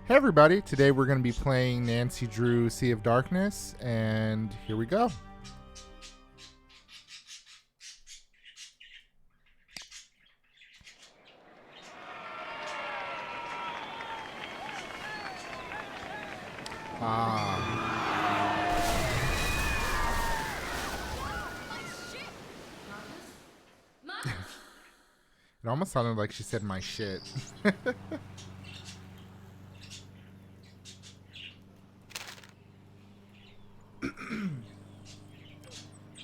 Hey everybody, today we're going to be playing Nancy Drew Sea of Darkness, and here we go. It almost sounded like she said my shit.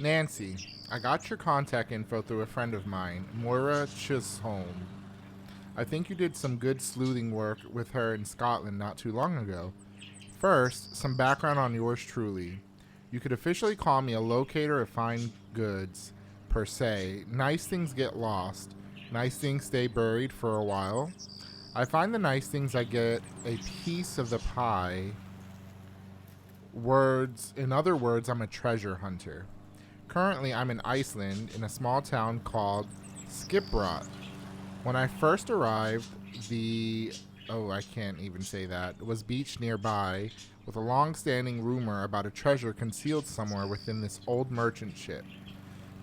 Nancy, I got your contact info through a friend of mine, Moira Chisholm. I think you did some good sleuthing work with her in Scotland not too long ago. First, some background on yours truly. You could officially call me a locator of fine goods, per se. Nice things get lost. Nice things stay buried for a while. I find the nice things I get a piece of the pie. In other words, I'm a treasure hunter. Currently, I'm in Iceland in a small town called Skiprot. When I first arrived, I can't even say that, was beached nearby with a long-standing rumor about a treasure concealed somewhere within this old merchant ship.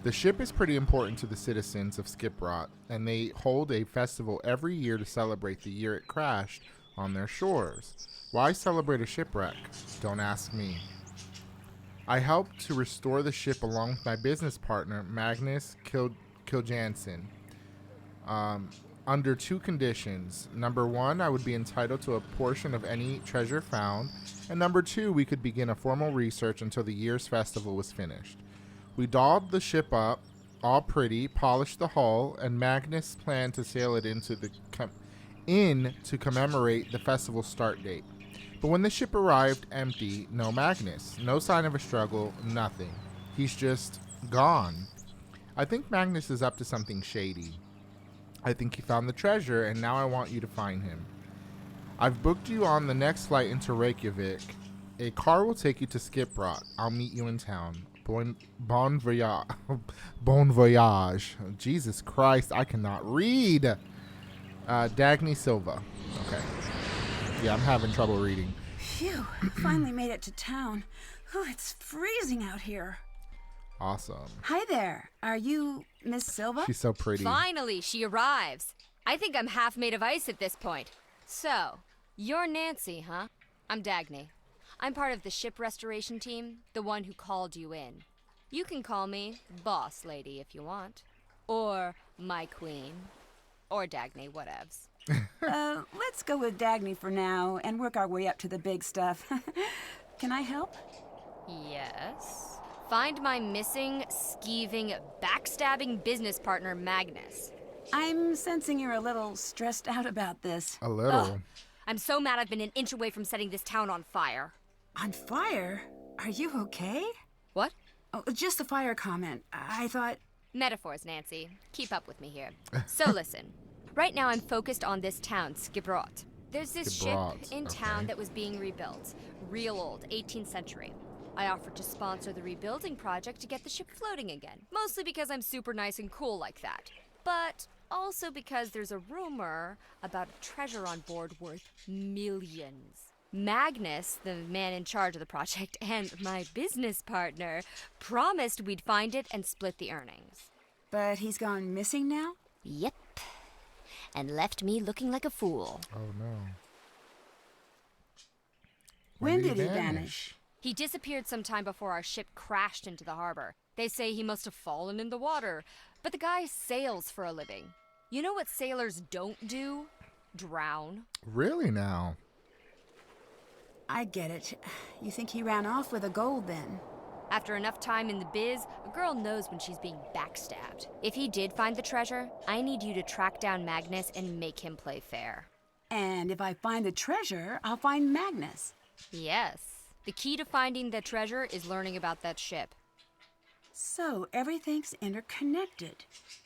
The ship is pretty important to the citizens of Skiprot, and they hold a festival every year to celebrate the year it crashed on their shores. Why celebrate a shipwreck? Don't ask me. I helped to restore the ship along with my business partner, Magnus Kiljansen, under two conditions. Number one, I would be entitled to a portion of any treasure found, and number two, we could begin a formal research until the year's festival was finished. We dolled the ship up, all pretty, polished the hull, and Magnus planned to sail it in to commemorate the festival start date. But when the ship arrived empty, no Magnus, no sign of a struggle, nothing. He's just gone. I think Magnus is up to something shady. I think he found the treasure, and now I want you to find him. I've booked you on the next flight into Reykjavik. A car will take you to Skiprot. I'll meet you in town. Bon voyage. Bon voyage. Jesus Christ, I cannot read. Dagny Silva. Okay. Yeah, I'm having trouble reading. Phew, finally made it to town. Oh, it's freezing out here. Awesome. Hi there. Are you Miss Silva? She's so pretty. Finally, she arrives. I think I'm half made of ice at this point. So, you're Nancy, huh? I'm Dagny. I'm part of the ship restoration team, the one who called you in. You can call me Boss Lady if you want. Or my queen. Or Dagny, whatevs. Let's go with Dagny for now and work our way up to the big stuff. Can I help? Yes. Find my missing, skeeving, backstabbing business partner, Magnus. I'm sensing you're a little stressed out about this. A little. I'm so mad I've been an inch away from setting this town on fire. On fire? Are you okay? What? Oh, just a fire comment. I thought... Metaphors, Nancy. Keep up with me here. So listen. Right now I'm focused on this town, Skiprot. There's this ship in town that was being rebuilt. Real old, 18th century. I offered to sponsor the rebuilding project to get the ship floating again. Mostly because I'm super nice and cool like that. But also because there's a rumor about a treasure on board worth millions. Magnus, the man in charge of the project, and my business partner promised we'd find it and split the earnings. But he's gone missing now? Yep. And left me looking like a fool. Oh, no. When did he vanish? He disappeared sometime before our ship crashed into the harbor. They say he must have fallen in the water, but the guy sails for a living. You know what sailors don't do? Drown. Really now? I get it. You think he ran off with the gold then? After enough time in the biz, a girl knows when she's being backstabbed. If he did find the treasure, I need you to track down Magnus and make him play fair. And if I find the treasure, I'll find Magnus. Yes. The key to finding the treasure is learning about that ship. So everything's interconnected.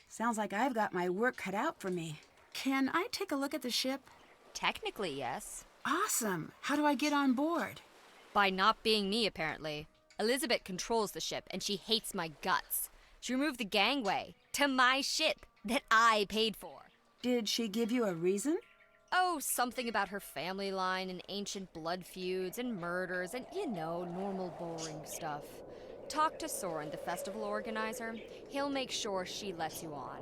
Sounds like I've got my work cut out for me. Can I take a look at the ship? Technically, yes. Awesome. How do I get on board? By not being me, apparently. Elizabeth controls the ship, and she hates my guts. She removed the gangway to my ship that I paid for. Did she give you a reason? Oh, something about her family line and ancient blood feuds and murders and, normal boring stuff. Talk to Soren, the festival organizer. He'll make sure she lets you on.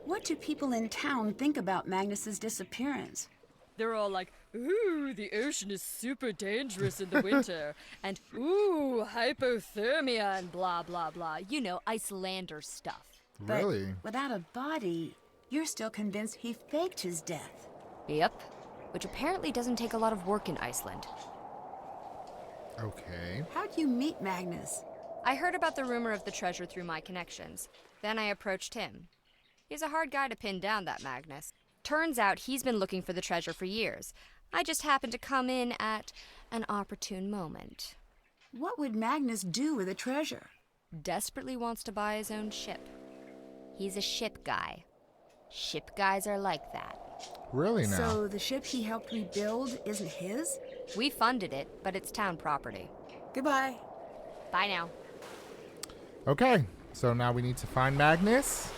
What do people in town think about Magnus's disappearance? They're all like, ooh, the ocean is super dangerous in the winter. And ooh, hypothermia and blah, blah, blah. Icelander stuff. Really? But without a body, you're still convinced he faked his death. Yep. Which apparently doesn't take a lot of work in Iceland. Okay. How'd you meet Magnus? I heard about the rumor of the treasure through my connections. Then I approached him. He's a hard guy to pin down, that Magnus. Turns out he's been looking for the treasure for years. I just happened to come in at an opportune moment. What would Magnus do with the treasure? Desperately wants to buy his own ship. He's a ship guy. Ship guys are like that. Really now? So the ship he helped rebuild isn't his? We funded it, but it's town property. Goodbye. Bye now. Okay, so now we need to find Magnus,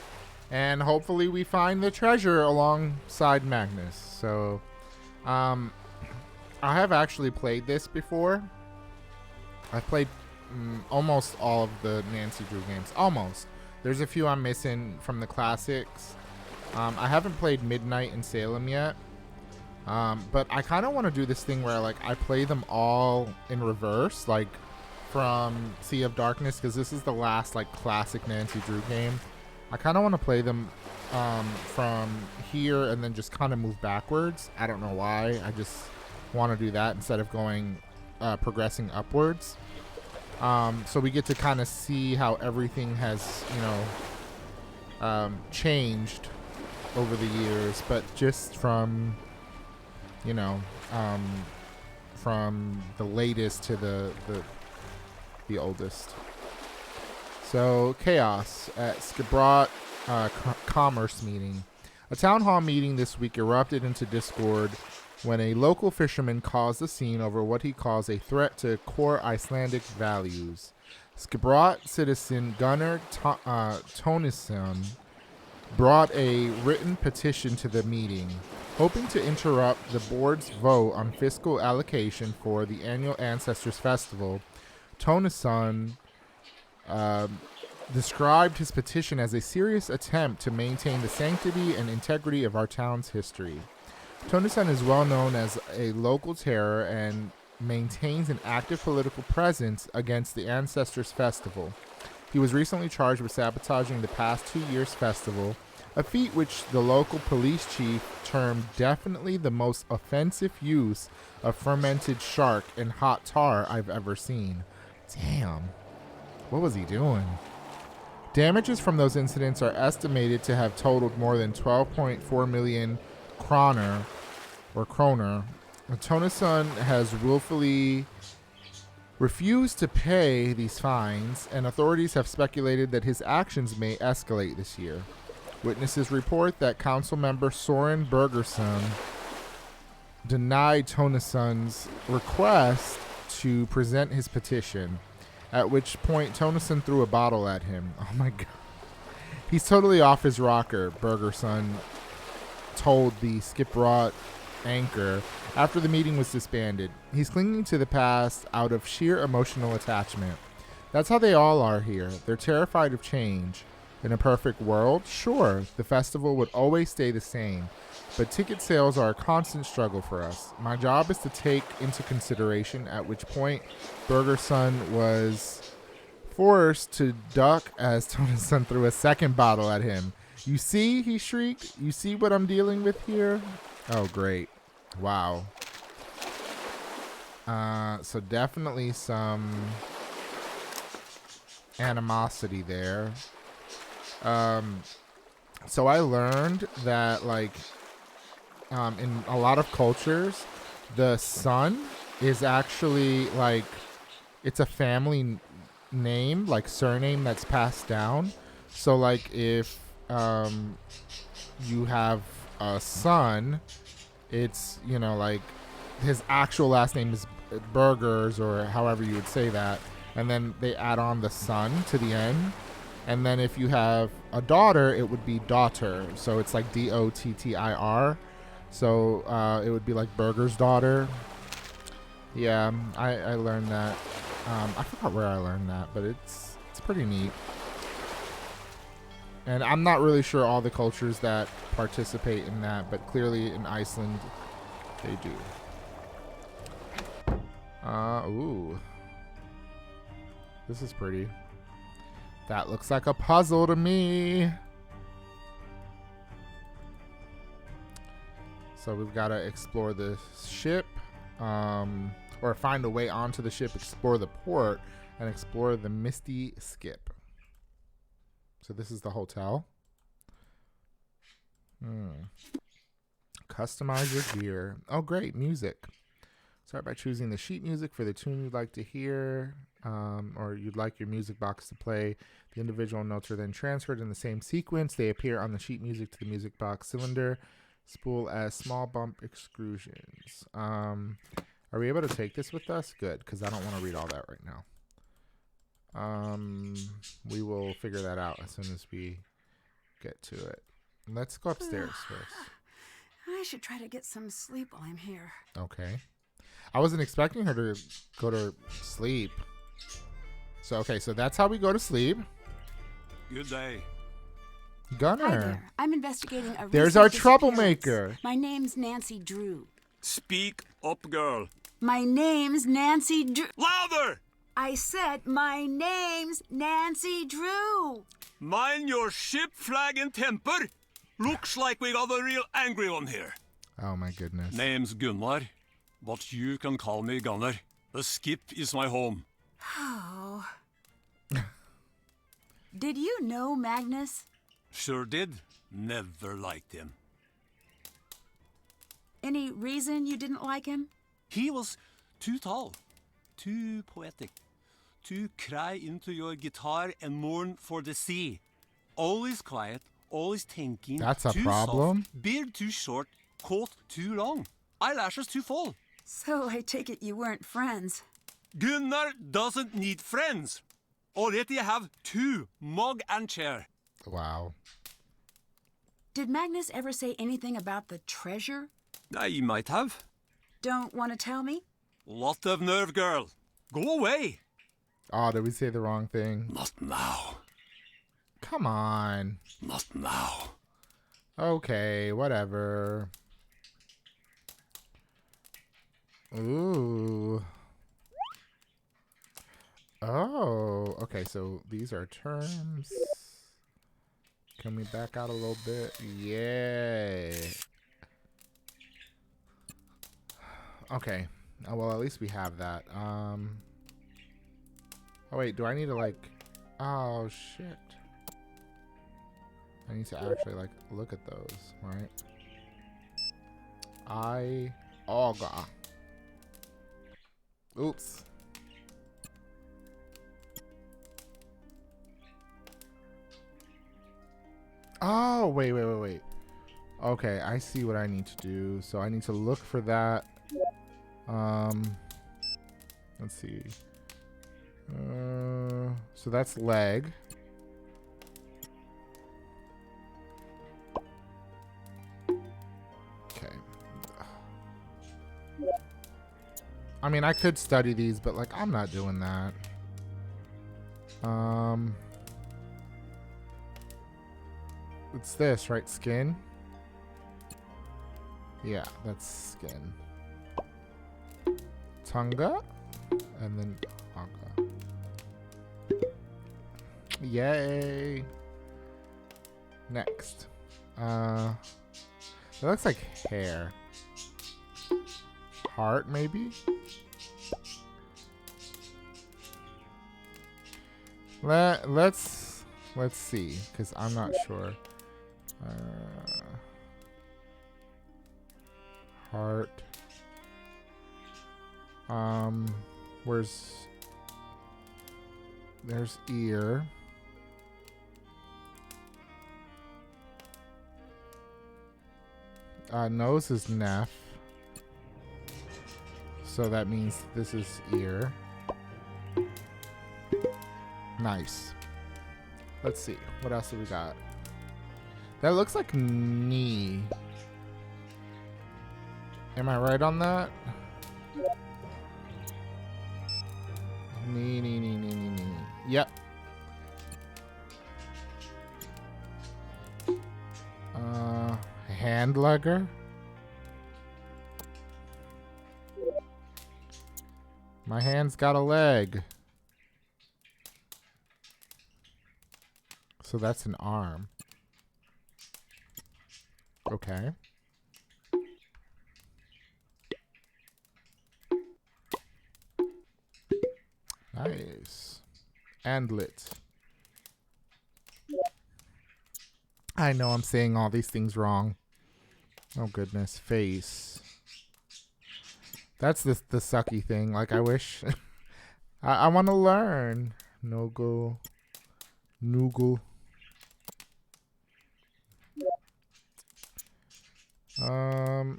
and hopefully we find the treasure alongside Magnus. So, I have actually played this before. I've played almost all of the Nancy Drew games. Almost. There's a few I'm missing from the classics. I haven't played Midnight in Salem yet. But I kind of want to do this thing where like I play them all in reverse, like from Sea of Darkness, because this is the last like classic Nancy Drew game. I kind of want to play them from here and then just kind of move backwards. I don't know why. I just want to do that instead of going progressing upwards. So we get to kind of see how everything has, changed over the years, but just from from the latest to the oldest. So chaos at Skibrot commerce meeting. A town hall meeting this week erupted into discord when a local fisherman caused a scene over what he calls a threat to core Icelandic values. Skibrot citizen Gunnar Tónesson brought a written petition to the meeting, hoping to interrupt the board's vote on fiscal allocation for the annual Ancestors Festival. Tónesson described his petition as a serious attempt to maintain the sanctity and integrity of our town's history. Tónesson is well known as a local terror and maintains an active political presence against the Ancestors Festival. He was recently charged with sabotaging the past 2 years' festival, a feat which the local police chief termed definitely the most offensive use of fermented shark and hot tar I've ever seen. Damn. What was he doing? Damages from those incidents are estimated to have totaled more than 12.4 million kroner. Tónesson has willfully refused to pay these fines, and authorities have speculated that his actions may escalate this year. Witnesses report that council member Soren Bergerson denied Tónesson's request to present his petition, at which point Tónesson threw a bottle at him. Oh my god. He's totally off his rocker, Bergerson told the Skibrot anchor after the meeting was disbanded. He's clinging to the past out of sheer emotional attachment. That's how they all are here. They're terrified of change. In a perfect world, sure, the festival would always stay the same, but ticket sales are a constant struggle for us. My job is to take into consideration at which point Bergerson was forced to duck as Tónesson threw a second bottle at him. You see, he shrieked. You see what I'm dealing with here? Oh, great. Wow. So definitely some animosity there. So I learned that, like, in a lot of cultures, the son is actually, like, it's a family name, like, surname that's passed down. So, like, if you have a son, it's, like, his actual last name is Burgers, or however you would say that, and then they add on the son to the end. And then if you have a daughter, it would be daughter. So it's like Dottir. So it would be like Burger's daughter. Yeah, I learned that. I forgot where I learned that, but it's pretty neat. And I'm not really sure all the cultures that participate in that, but clearly in Iceland, they do. Ooh. This is pretty. That looks like a puzzle to me. So we've got to explore the ship, or find a way onto the ship, explore the port, and explore the Misty Skip. So this is the hotel. Customize your gear. Oh, great. Music. Start by choosing the sheet music for the tune you'd like to hear, or you'd like your music box to play. The individual notes are then transferred in the same sequence. They appear on the sheet music to the music box cylinder. Spool as small bump excursions. Are we able to take this with us? Good, because I don't want to read all that right now. We will figure that out as soon as we get to it. Let's go upstairs first. I should try to get some sleep while I'm here. Okay. I wasn't expecting her to go to sleep. So, okay, so that's how we go to sleep. Good day. Gunner. Hi there. I'm investigating a There's our recent disappearance. troublemaker. My name's Nancy Drew. Speak up, girl. My name's Nancy Drew. Louder! I said my name's Nancy Drew. Mind your ship, flag, and temper. Looks like we got a real angry one here. Oh, my goodness. Name's Gunnar, but you can call me Gunnar. The skip is my home. Oh. Did you know Magnus? Sure did. Never liked him. Any reason you didn't like him? He was too tall, too poetic, to cry into your guitar and mourn for the sea. Always quiet, always thinking. That's a too problem. Soft, beard too short, coat too long, eyelashes too full. So I take it you weren't friends. Gunnar doesn't need friends. Already have two, mug and chair. Wow. Did Magnus ever say anything about the treasure? I might have. Don't want to tell me? Lot of nerve, girl. Go away. Oh, did we say the wrong thing? Not now. Come on. Not now. Okay, whatever. Ooh. Oh, okay, so these are terms. Can we back out a little bit? Yay. Okay. Oh, well, at least we have that. Oh, wait, do I need to, like... Oh, shit. I need to actually, like, look at those, right? Auga. Oops. Oh, wait. Okay, I see what I need to do. So I need to look for that. Let's see. So that's leg. Okay. I mean, I could study these, but like, I'm not doing that. It's this, right? Skin? Yeah, that's skin. Tunga, and then Aga. Yay! Next. It looks like hair. Heart, maybe? Let's see, because I'm not sure. Heart. There's ear. Nose is neff. So that means this is ear. Nice. Let's see. What else do we got? That looks like knee. Am I right on that? Knee. Yep. Hand lugger. My hand's got a leg. So that's an arm. Okay. Nice. Andlet. I know I'm saying all these things wrong. Oh goodness. Face. That's the sucky thing. Like I wish I want to learn. Nogle. Noogle.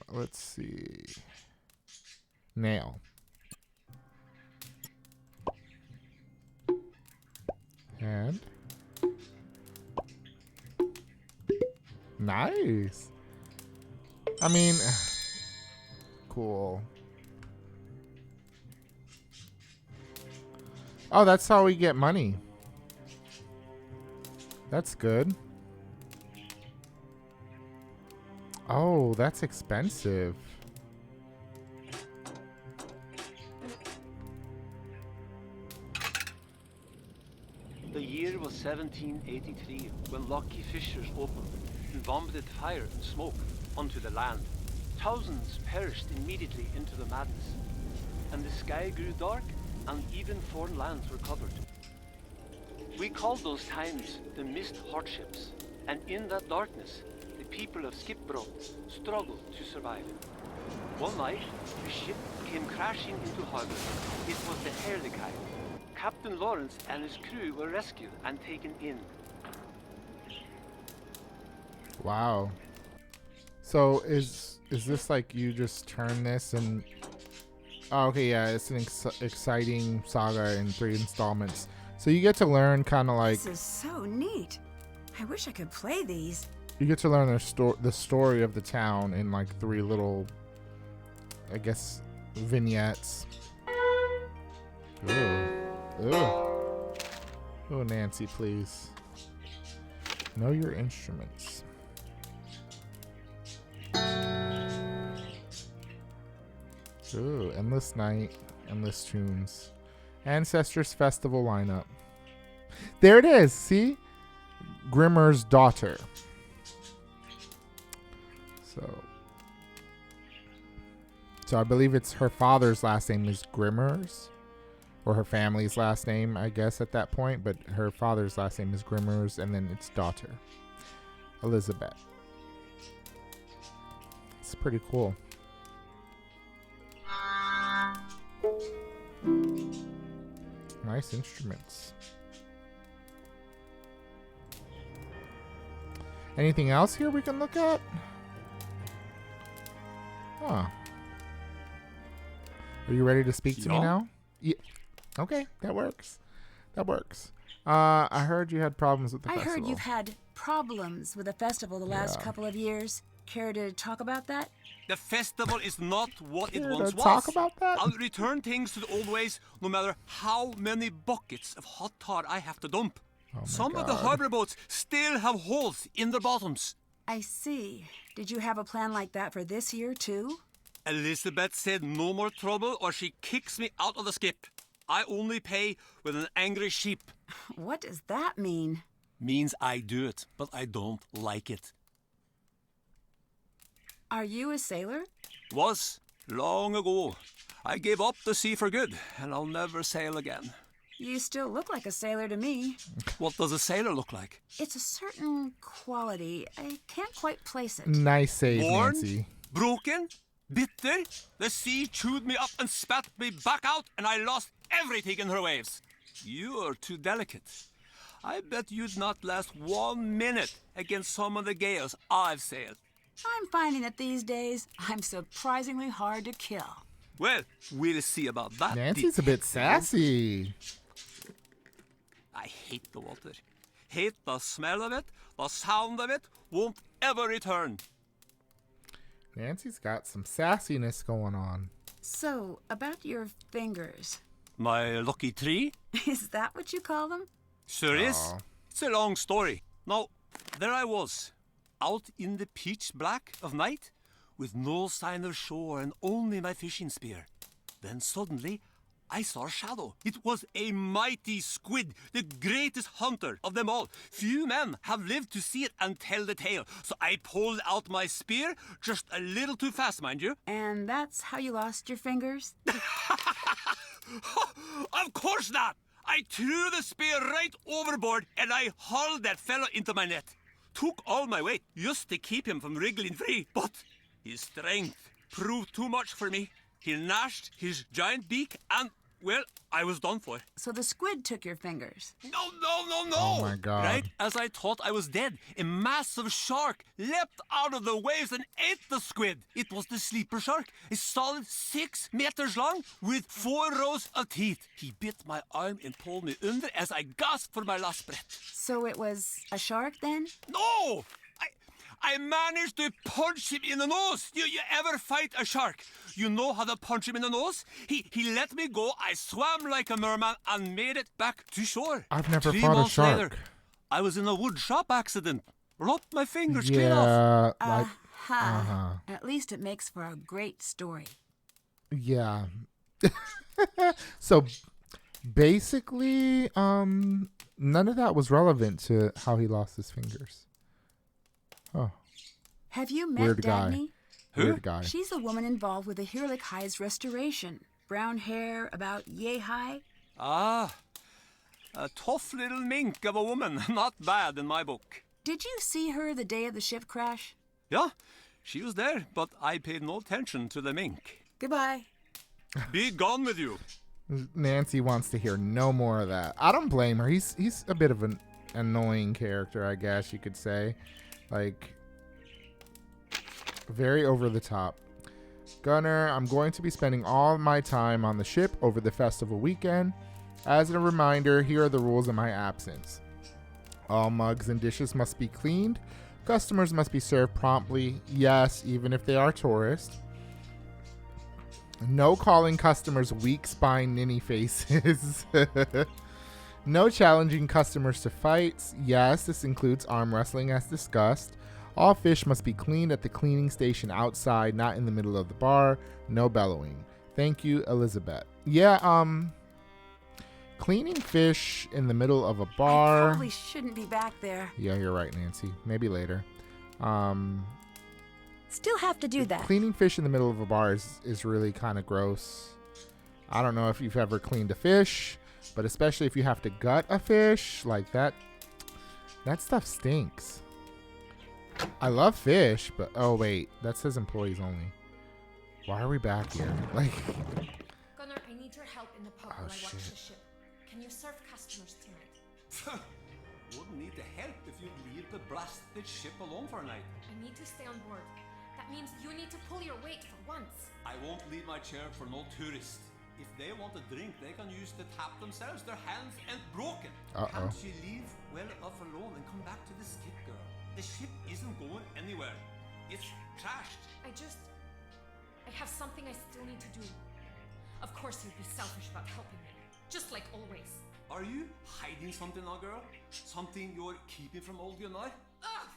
Let's see. Nail. And nice. I mean, cool. Oh, that's how we get money. That's good. Oh, that's expensive. The year was 1783 when Lucky Fishers opened and vomited fire and smoke onto the land. Thousands perished immediately into the madness, and the sky grew dark and even foreign lands were covered. We called those times the mist hardships, and in that darkness, the people of Skipbrot struggled to survive. One night, the ship came crashing into harbor. It was the Herlikai. Captain Lawrence and his crew were rescued and taken in. Wow. So is this like you just turn this and... Oh, okay, yeah, it's an exciting saga in 3 installments. So you get to learn kind of like... This is so neat. I wish I could play these. You get to learn the story of the town in like 3 little, I guess, vignettes. Ooh. Ooh. Oh, Nancy, please. Know your instruments. Ooh, Endless Night, Endless Tunes. Ancestors Festival lineup. There it is, see? Grimmer's daughter. So I believe it's her father's last name is Grimmers. Or her family's last name, I guess, at that point. But her father's last name is Grimmers, and then it's daughter. Elizabeth. It's pretty cool. Nice instruments. Anything else here we can look at? Huh. Are you ready to speak to me now? Yeah. Okay, that works. That works. I heard you had problems with the festival. I heard you've had problems with the festival the last couple of years. Care to talk about that? The festival is not what it Care once to was. talk about that? I'll return things to the old ways no matter how many buckets of hot tar I have to dump. Oh my Some of the God. harbor boats still have holes in their bottoms. I see. Did you have a plan like that for this year, too? Elizabeth said no more trouble or she kicks me out of the skip. I only pay with an angry sheep. What does that mean? Means I do it, but I don't like it. Are you a sailor? Was long ago. I gave up the sea for good, and I'll never sail again. You still look like a sailor to me. What does a sailor look like? It's a certain quality. I can't quite place it. Nice save, Worn? Nancy. Broken? Bitter? The sea chewed me up and spat me back out, and I lost everything in her waves. You are too delicate. I bet you'd not last 1 minute against some of the gales I've sailed. I'm finding that these days, I'm surprisingly hard to kill. Well, we'll see about that. Nancy's a bit sassy. I hate the water. Hate the smell of it, the sound of it, won't ever return. Nancy's got some sassiness going on. So, about your fingers. My lucky tree? Is that what you call them? Sure is. Aw. It's a long story. Now, there I was, out in the pitch black of night, with no sign of shore and only my fishing spear. Then suddenly, I saw a shadow. It was a mighty squid, the greatest hunter of them all. Few men have lived to see it and tell the tale. So I pulled out my spear, just a little too fast, mind you. And that's how you lost your fingers? Of course not! I threw the spear right overboard and I hauled that fellow into my net. Took all my weight just to keep him from wriggling free, but his strength proved too much for me. He gnashed his giant beak and, well, I was done for. So the squid took your fingers. No! Oh my God. Right as I thought I was dead, a massive shark leapt out of the waves and ate the squid. It was the sleeper shark, a solid 6 meters long with 4 rows of teeth. He bit my arm and pulled me under as I gasped for my last breath. So it was a shark then? No! I managed to punch him in the nose. You ever fight a shark? You know how to punch him in the nose? He let me go. I swam like a merman and made it back to shore. I've never 3 fought a months shark. later, I was in a wood shop accident. Lopped my fingers clean off. Yeah, like, At least it makes for a great story. yeah. So basically, none of that was relevant to how he lost his fingers. Oh, Have you met weird guy. Dagny? Weird guy. She's the woman involved with the Hirlik High's restoration. Brown hair, about yay high. Ah, a tough little mink of a woman. Not bad in my book. Did you see her the day of the ship crash? Yeah, she was there, but I paid no attention to the mink. Goodbye. Be gone with you. Nancy wants to hear no more of that. I don't blame her. He's a bit of an annoying character, I guess you could say. Like, very over the top. Gunner, I'm going to be spending all my time on the ship over the festival weekend. As a reminder, here are the rules in my absence. All mugs and dishes must be cleaned. Customers must be served promptly. Yes, even if they are tourists. No calling customers weak spine ninny faces. No challenging customers to fights. Yes, this includes arm wrestling as discussed. All fish must be cleaned at the cleaning station outside, not in the middle of the bar. No bellowing. Thank you, Elizabeth. Yeah, cleaning fish in the middle of a I bar. probably shouldn't be back there. Yeah, you're right, Nancy. Maybe later. Still have to do that. Cleaning fish in the middle of a bar is really kind of gross. I don't know if you've ever cleaned a fish, but especially if you have to gut a fish like that stuff stinks. I love fish, but oh wait, that says employees only. Why are we back here? Like, Gunnar, I need your help in the pub Oh, while I watch shit. the ship. Can you serve customers tonight? Wouldn't need the help if you'd leave the blasted ship alone for a night. I need to stay on board. That means you need to pull your weight for once. I won't leave my chair for no tourist. If they want a drink, they can use the tap themselves. Their hands ain't broken. Uh-oh. Can't you leave well off alone and come back to the skip, girl? The ship isn't going anywhere. It's trashed. I have something I still need to do. Of course you'd be selfish about helping me. Just like always. Are you hiding something now, girl? Something you're keeping from old Gunnar? Ugh!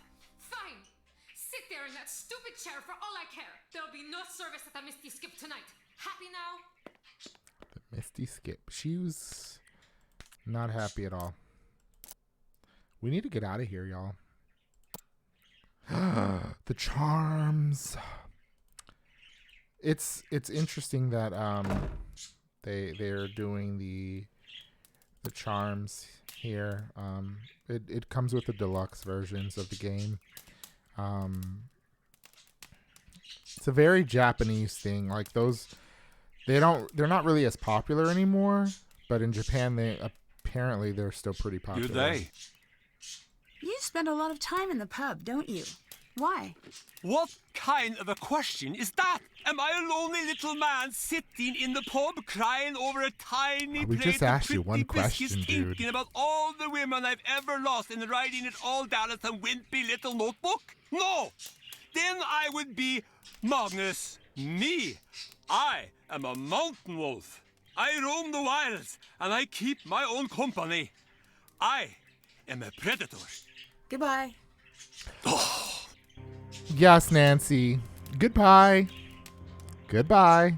Fine! Sit there in that stupid chair for all I care. There'll be no service at the Misty Skip tonight. Happy now? the Misty Skip. She was not happy at all. We need to get out of here, y'all. The charms. It's interesting that they're doing the charms here. It comes with the deluxe versions of the game. It's a very Japanese thing. Like they're not really as popular anymore, but in Japan they're still pretty popular. Good day. You spend a lot of time in the pub, don't you? Why? What kind of a question is that? Am I a lonely little man sitting in the pub crying over a tiny We plate just of asked you pretty one question, biscuits, dude. thinking about all the women I've ever lost and writing it all down in some wimpy little notebook? No! Then I would be Magnus. Me. I am a mountain wolf. I roam the wilds and I keep my own company. I am a predator. Goodbye. Yes, Nancy. Goodbye. Goodbye.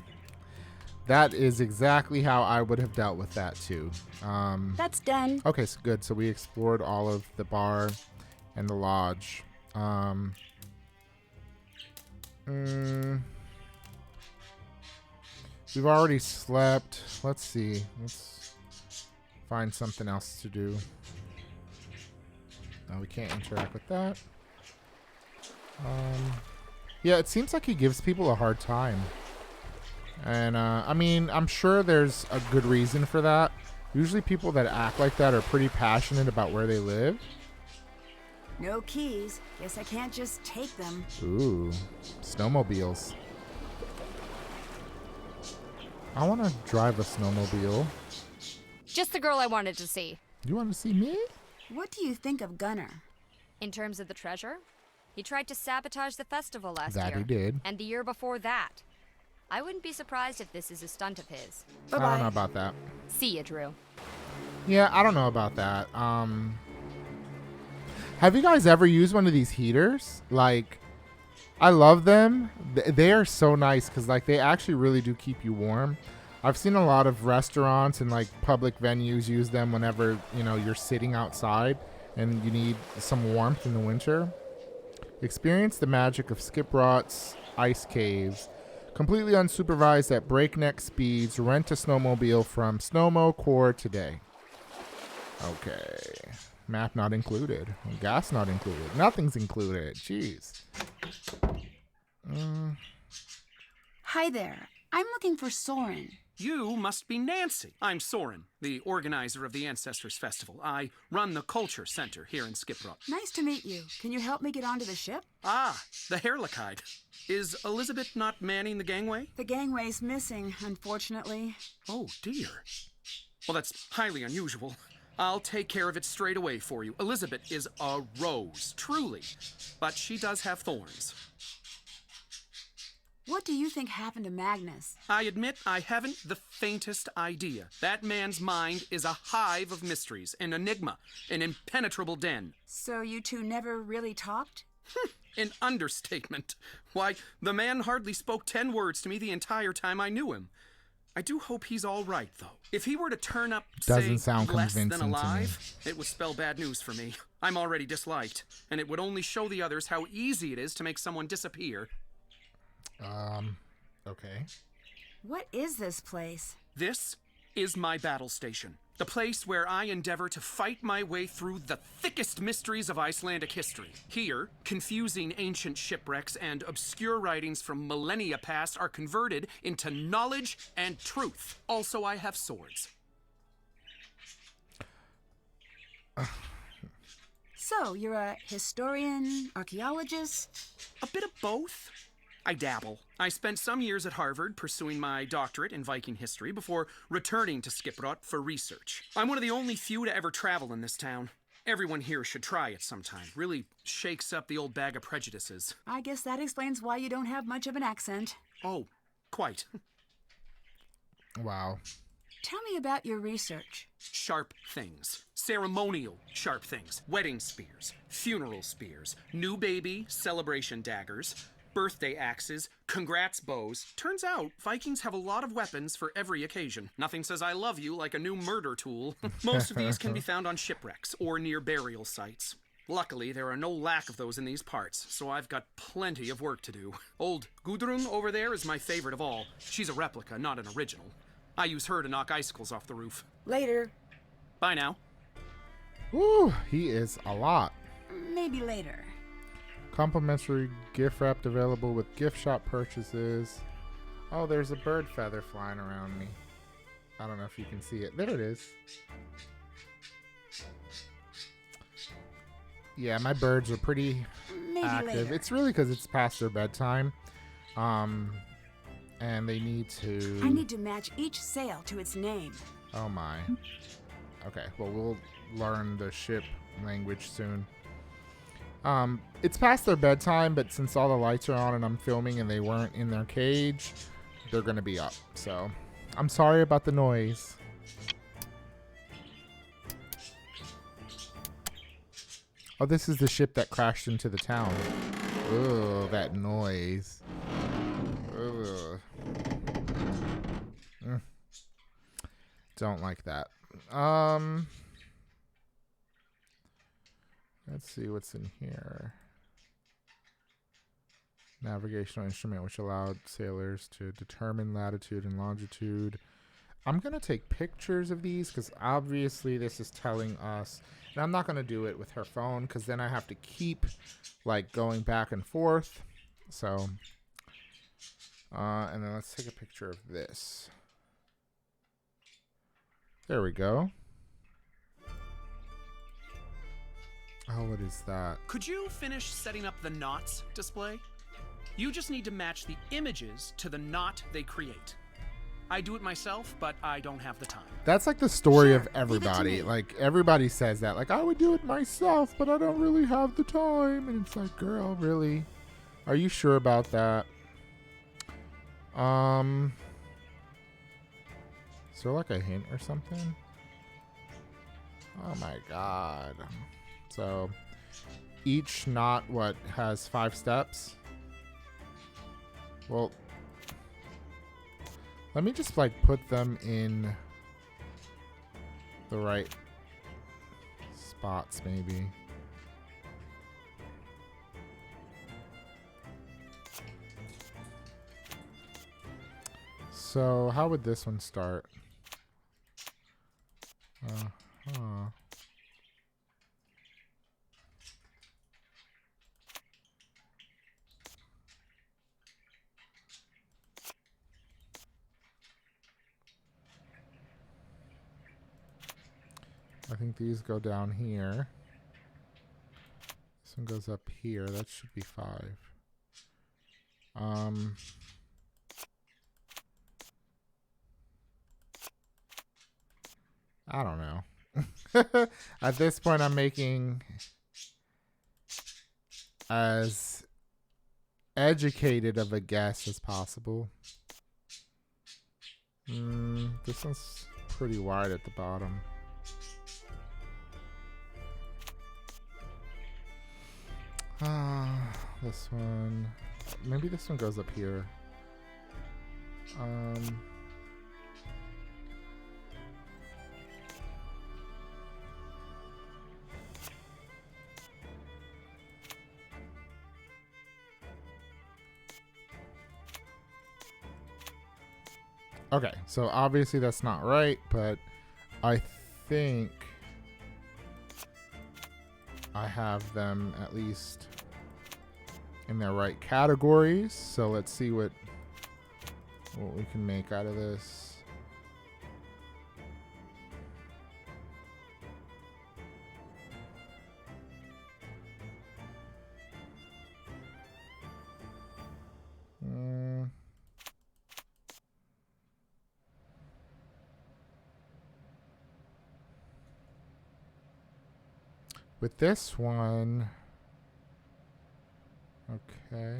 That is exactly how I would have dealt with that too. That's done. Okay, so good. So we explored all of the bar and the lodge. We've already slept. Let's see. Let's find something else to do. No, we can't interact with that. Yeah, it seems like he gives people a hard time. And, I mean, I'm sure there's a good reason for that. Usually people that act like that are pretty passionate about where they live. No keys. Guess I can't just take them. Ooh, snowmobiles. I want to drive a snowmobile. Just the girl I wanted to see. You want to see me? What do you think of Gunnar? In terms of the treasure, he tried to sabotage the festival last year. That he did. And the year before that. I wouldn't be surprised if this is a stunt of his. I don't know about that. See ya, Drew. Yeah, I don't know about that. Have you guys ever used one of these heaters? Like, I love them. They are so nice because, like, they actually really do keep you warm. I've seen a lot of restaurants and, like, public venues use them whenever, you know, you're sitting outside and you need some warmth in the winter. Experience the magic of Skip Rot's ice caves. Completely unsupervised at breakneck speeds. Rent a snowmobile from Snowmo Core today. Okay. Map not included. Gas not included. Nothing's included. Jeez. Hi there. I'm looking for Soren. You must be Nancy. I'm Soren, the organizer of the Ancestors Festival. I run the Culture Center here in Skiprot. Nice to meet you. Can you help me get onto the ship? Ah, the Herlichide. Is Elizabeth not manning the gangway? The gangway's missing, unfortunately. Oh, dear. Well, that's highly unusual. I'll take care of it straight away for you. Elizabeth is a rose, truly. But she does have thorns. What do you think happened to Magnus? I admit I haven't the faintest idea. That man's mind is a hive of mysteries, an enigma, an impenetrable den. So you two never really talked? An understatement. Why, the man hardly spoke 10 words to me the entire time I knew him. I do hope he's all right, though. If he were to turn up, Doesn't say, sound less than convincing to me. alive, it would spell bad news for me. I'm already disliked, and it would only show the others how easy it is to make someone disappear. Okay. What is this place? This is my battle station. The place where I endeavor to fight my way through the thickest mysteries of Icelandic history. Here, confusing ancient shipwrecks and obscure writings from millennia past are converted into knowledge and truth. Also, I have swords. So, you're a historian, archaeologist? A bit of both. I dabble. I spent some years at Harvard pursuing my doctorate in Viking history before returning to Skiprot for research. I'm one of the only few to ever travel in this town. Everyone here should try it sometime. Really shakes up the old bag of prejudices. I guess that explains why you don't have much of an accent. Oh, quite. Wow. Tell me about your research. Sharp things. Ceremonial sharp things. Wedding spears. Funeral spears. New baby celebration daggers. Birthday axes, congrats bows. Turns out, Vikings have a lot of weapons for every occasion. Nothing says I love you like a new murder tool. Most of these can be found on shipwrecks or near burial sites. Luckily, there are no lack of those in these parts, so I've got plenty of work to do. Old Gudrun over there is my favorite of all. She's a replica, not an original. I use her to knock icicles off the roof. Later. Bye now. Woo, he is a lot. Maybe later. Complimentary gift wrapped available with gift shop purchases. Oh, there's a bird feather flying around me. I don't know if you can see it. There it is. Yeah, my birds are pretty Maybe active. later. It's really because it's past their bedtime. And they need to... I need to match each sail to its name. Oh my. Okay, well, we'll learn the ship language soon. It's past their bedtime, but since all the lights are on and I'm filming and they weren't in their cage, they're gonna be up. So, I'm sorry about the noise. Oh, this is the ship that crashed into the town. Ugh, that noise. Ugh. Don't like that. Let's see what's in here. Navigational instrument which allowed sailors to determine latitude and longitude. I'm going to take pictures of these because obviously this is telling us, and I'm not going to do it with her phone because then I have to keep like going back and forth. So, and then let's take a picture of this. There we go. Oh, what is that? Could you finish setting up the knots display? You just need to match the images to the knot they create. I do it myself, but I don't have the time. That's like the story Sure, of leave it to everybody. me. Like everybody says that. Like I would do it myself, but I don't really have the time. And it's like, girl, really? Are you sure about that? Is there like a hint or something? Oh my god. So each knot has 5 steps? Well, let me just like put them in the right spots maybe. So how would this one start? I think these go down here. This one goes up here. That should be 5. I don't know. At this point, I'm making as educated of a guess as possible. This one's pretty wide at the bottom. This one. Maybe this one goes up here. Okay, so obviously that's not right, but I think I have them at least in their right categories. So let's see what we can make out of this. With this one, okay.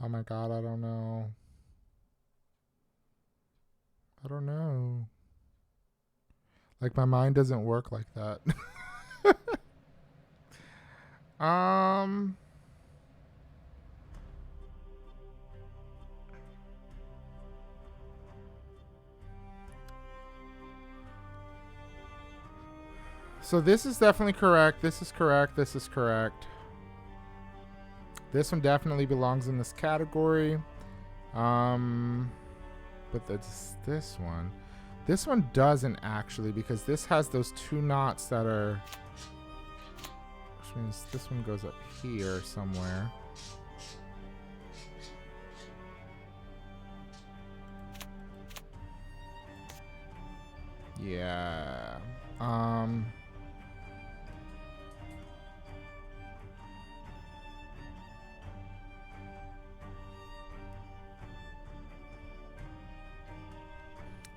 Oh my god, I don't know. I don't know. Like, my mind doesn't work like that. So this is definitely correct. This is correct. This is correct. This one definitely belongs in this category. But this one. This one doesn't actually, because this has those 2 knots that are Which means this one goes up here somewhere. Yeah.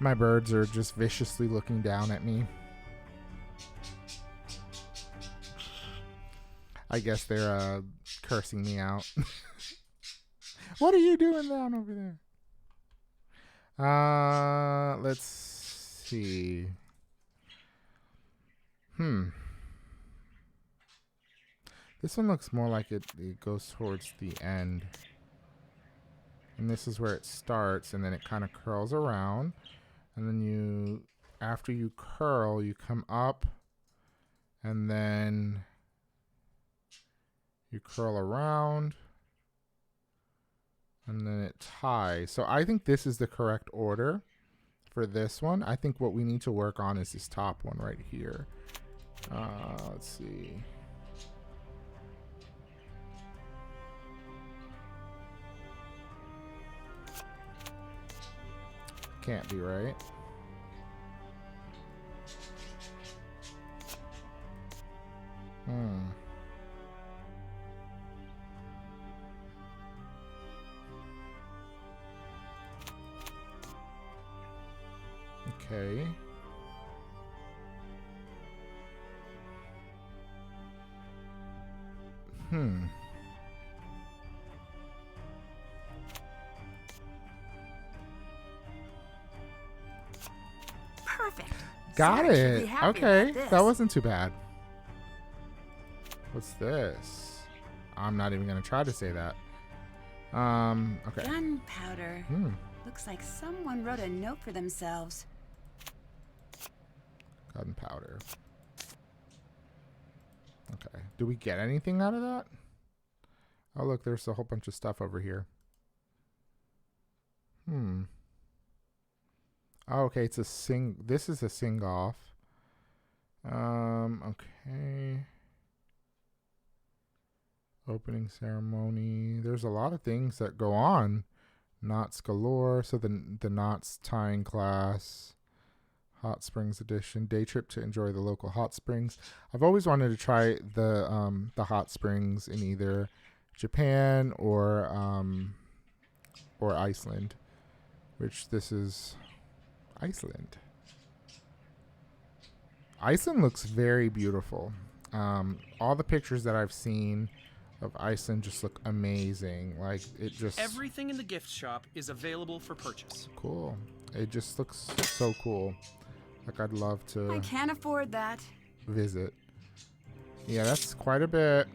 My birds are just viciously looking down at me. I guess they're cursing me out. What are you doing down over there? Let's see. This one looks more like it goes towards the end. And this is where it starts, and then it kind of curls around. And then after you curl, you come up, and then you curl around, and then it ties. So I think this is the correct order for this one. I think what we need to work on is this top one right here. Let's see. Can't be right. Okay. Perfect. Got Sarah should be it. happy Okay. about this. That wasn't too bad. What's this? I'm not even going to try to say that. Okay. Gunpowder. Looks like someone wrote a note for themselves. Gunpowder. Okay. Do we get anything out of that? Oh, look, there's a whole bunch of stuff over here. Oh, okay, it's a this is a sing-off. Okay. Opening ceremony. There's a lot of things that go on. Knots galore. So the knots tying class. Hot Springs edition. Day trip to enjoy the local hot springs. I've always wanted to try the hot springs in either Japan or Iceland, which this is Iceland. Iceland looks very beautiful. All the pictures that I've seen of Iceland just look amazing. Like it just Everything in the gift shop is available for purchase. cool. It just looks so cool. Like I'd love I to can't afford that. visit. Yeah, that's quite a bit.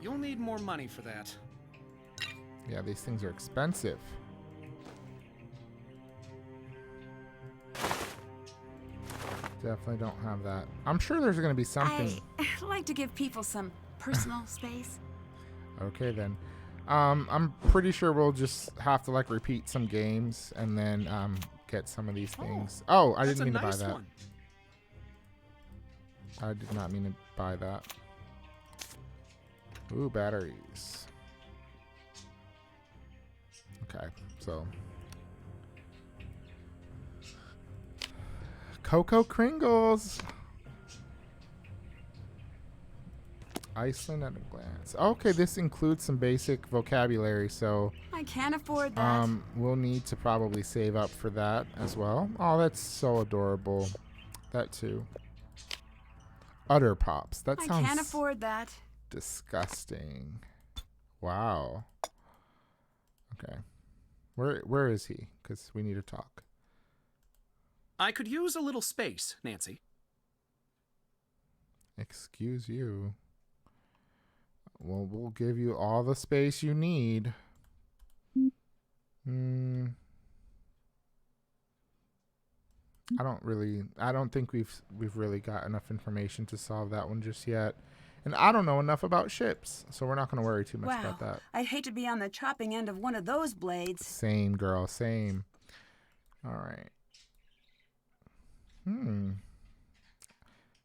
You'll need more money for that. Yeah, these things are expensive. Definitely don't have that. I'm sure there's going to be something. I like to give people some personal space. Okay, then. I'm pretty sure we'll just have to like repeat some games and then get some of these things. Oh, I didn't mean to buy that. One. I did not mean to buy that. Ooh, batteries. Okay, so Cocoa Kringles. Iceland at a glance. Okay, this includes some basic vocabulary, so I can't afford that. we'll need to probably save up for that as well. Oh, that's so adorable. That too. Udder pops. That I sounds can't afford that. disgusting. Wow. Okay. Where is he? Because we need to talk. I could use a little space, Nancy. Excuse you. Well, we'll give you all the space you need. I don't think we've really got enough information to solve that one just yet. And I don't know enough about ships, so we're not going to worry too much about that. I'd hate to be on the chopping end of one of those blades. Same, girl, same. All right.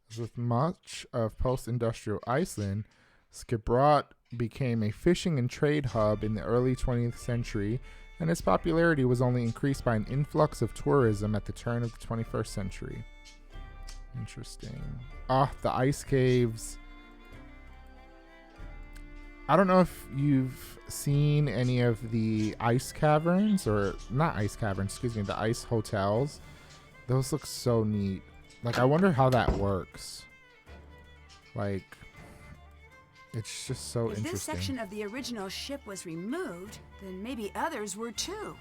As with much of post-industrial Iceland, Skibbrot became a fishing and trade hub in the early 20th century, and its popularity was only increased by an influx of tourism at the turn of the 21st century. Interesting. The ice caves. I don't know if you've seen any of the ice caverns, or not ice caverns, excuse me, the ice hotels. Those look so neat. Like, I wonder how that works. Like, it's just so If interesting. this section of the original ship was removed, then maybe others were too.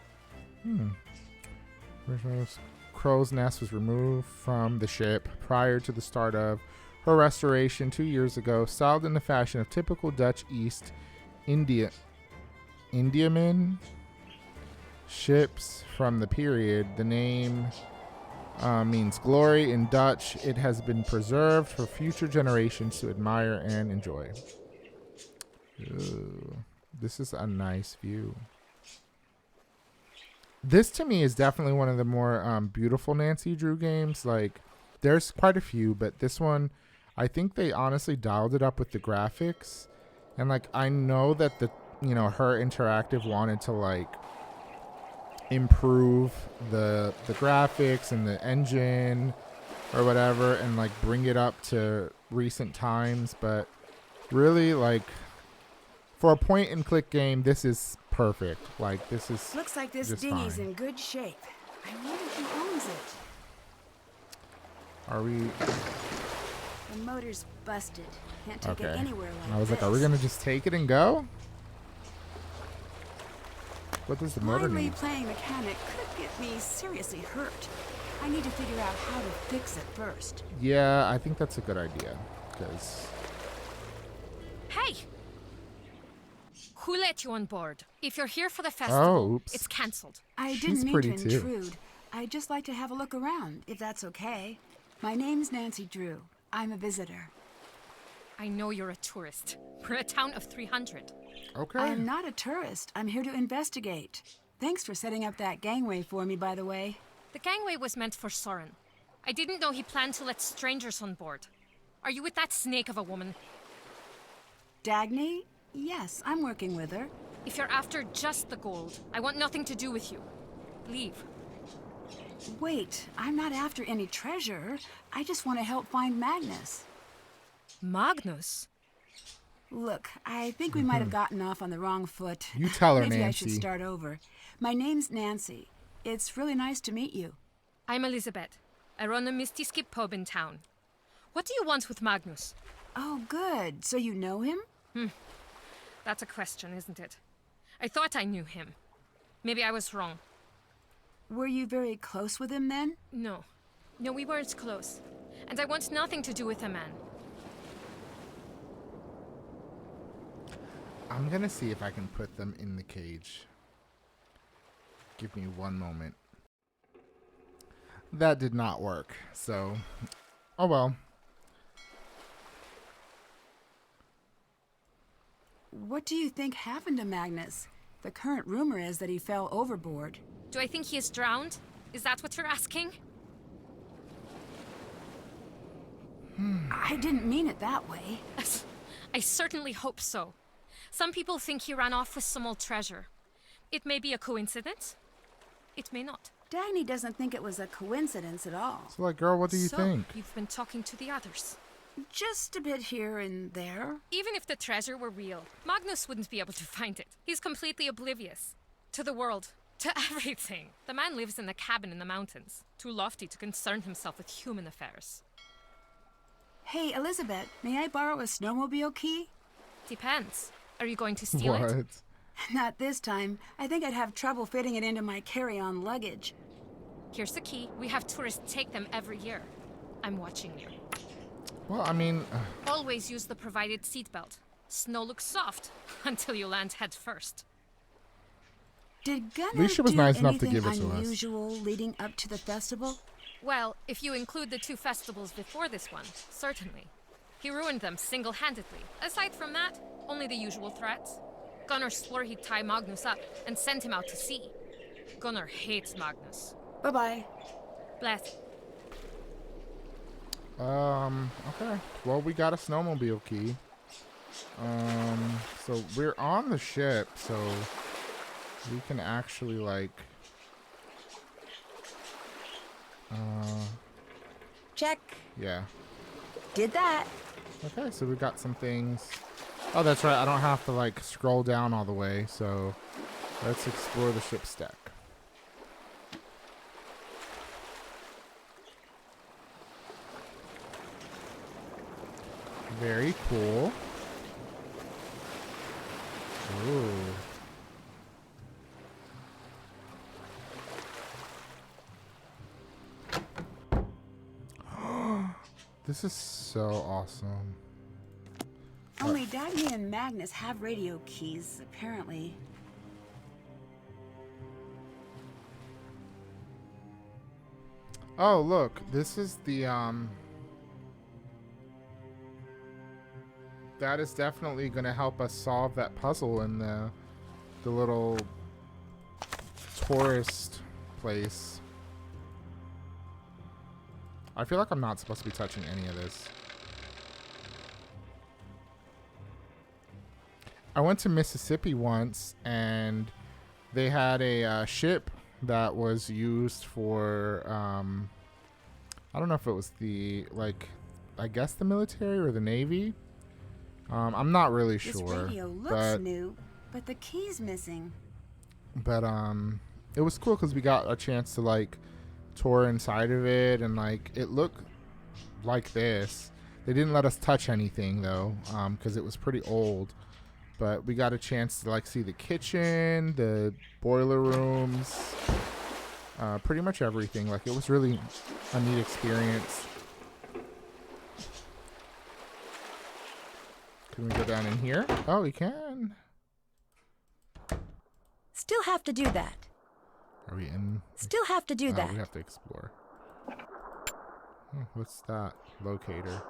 Original crow's nest was removed from the ship prior to the start of her restoration 2 years ago, styled in the fashion of typical Dutch East Indiaman ships from the period. The name means glory in Dutch. It has been preserved for future generations to admire and enjoy. Ooh, this is a nice view. This to me is definitely one of the more beautiful Nancy Drew games. Like, there's quite a few, but this one, I think they honestly dialed it up with the graphics. And like, I know that her Interactive wanted to like improve the graphics and the engine or whatever, and like bring it up to recent times. But really, like, for a point and click game, this is perfect. Like, this is Looks like this just dinghy's fine. in good shape. I wonder who owns it. Are we The motor's busted. Can't take okay? it anywhere like I was like, are we this. gonna just take it and go? What does the motor Blindly need? playing mechanic could get me seriously hurt. I need to figure out how to fix it first. Yeah, I think that's a good idea. Because Hey! Who let you on board? If you're here for the festival, Oh, oops. it's cancelled. I She's didn't mean pretty to too. intrude. I'd just like to have a look around, if that's okay. My name's Nancy Drew. I'm a visitor. I know you're a tourist. We're a town of 300. okay. I'm not a tourist. I'm here to investigate. Thanks for setting up that gangway for me, by the way. The gangway was meant for Soren. I didn't know he planned to let strangers on board. Are you with that snake of a woman? Dagny? Yes, I'm working with her. If you're after just the gold, I want nothing to do with you. Leave. Wait, I'm not after any treasure. I just want to help find Magnus. Magnus? Look, I think we might have gotten off on the wrong foot. You tell her, Maybe I Nancy. should start over. My name's Nancy. It's really nice to meet you. I'm Elizabeth. I run a Misty Skip pub in town. What do you want with Magnus? Oh, good. So you know him? That's a question, isn't it? I thought I knew him. Maybe I was wrong. Were you very close with him then? No. No, we weren't close. And I want nothing to do with a man. I'm gonna see if I can put them in the cage. Give me one moment. That did not work, so oh well. What do you think happened to Magnus? The current rumor is that he fell overboard. Do I think he is drowned? Is that what you're asking? I didn't mean it that way. I certainly hope so. Some people think he ran off with some old treasure. It may be a coincidence. It may not. Dagny doesn't think it was a coincidence at all. So like, girl, what do you So, think? you've been talking to the others. Just a bit here and there. Even if the treasure were real, Magnus wouldn't be able to find it. He's completely oblivious. To the world. To everything. The man lives in a cabin in the mountains. Too lofty to concern himself with human affairs. Hey, Elizabeth, may I borrow a snowmobile key? Depends. Are you going to steal it? What? Not this time. I think I'd have trouble fitting it into my carry-on luggage. Here's the key. We have tourists take them every year. I'm watching you. Well, I mean, Always use the provided seatbelt. Snow looks soft until you land head first. Did Gunnar least she was do nice enough to anything give it to us. unusual leading up to the festival? Well, if you include the 2 festivals before this one, certainly. He ruined them single-handedly. Aside from that, only the usual threats. Gunnar swore he'd tie Magnus up and send him out to sea. Gunnar hates Magnus. Bye-bye. Bless. Okay. Well, we got a snowmobile key. So we're on the ship, so we can actually, like... Check. Yeah. Did that. Okay, so we got some things. Oh, that's right. I don't have to, like, scroll down all the way, so let's explore the ship's deck. Very cool. Ooh. This is so awesome. Only Dagny and Magnus have radio keys, apparently. Oh, look. This is the, that is definitely going to help us solve that puzzle in the little tourist place. I feel like I'm not supposed to be touching any of this. I went to Mississippi once, and they had a ship that was used for, I don't know if it was the, like, I guess the military or the Navy. I'm not really sure. This radio looks new, but the key's missing. But it was cool because we got a chance to, like, tour inside of it, and, like, it looked like this. They didn't let us touch anything, though, because it was pretty old. But we got a chance to, like, see the kitchen, the boiler rooms, pretty much everything. Like, it was really a neat experience. Can we go down in here? Oh, we can. Still have to do that. Are we in? Still have to do that. We have to explore. Oh, what's that? Locator.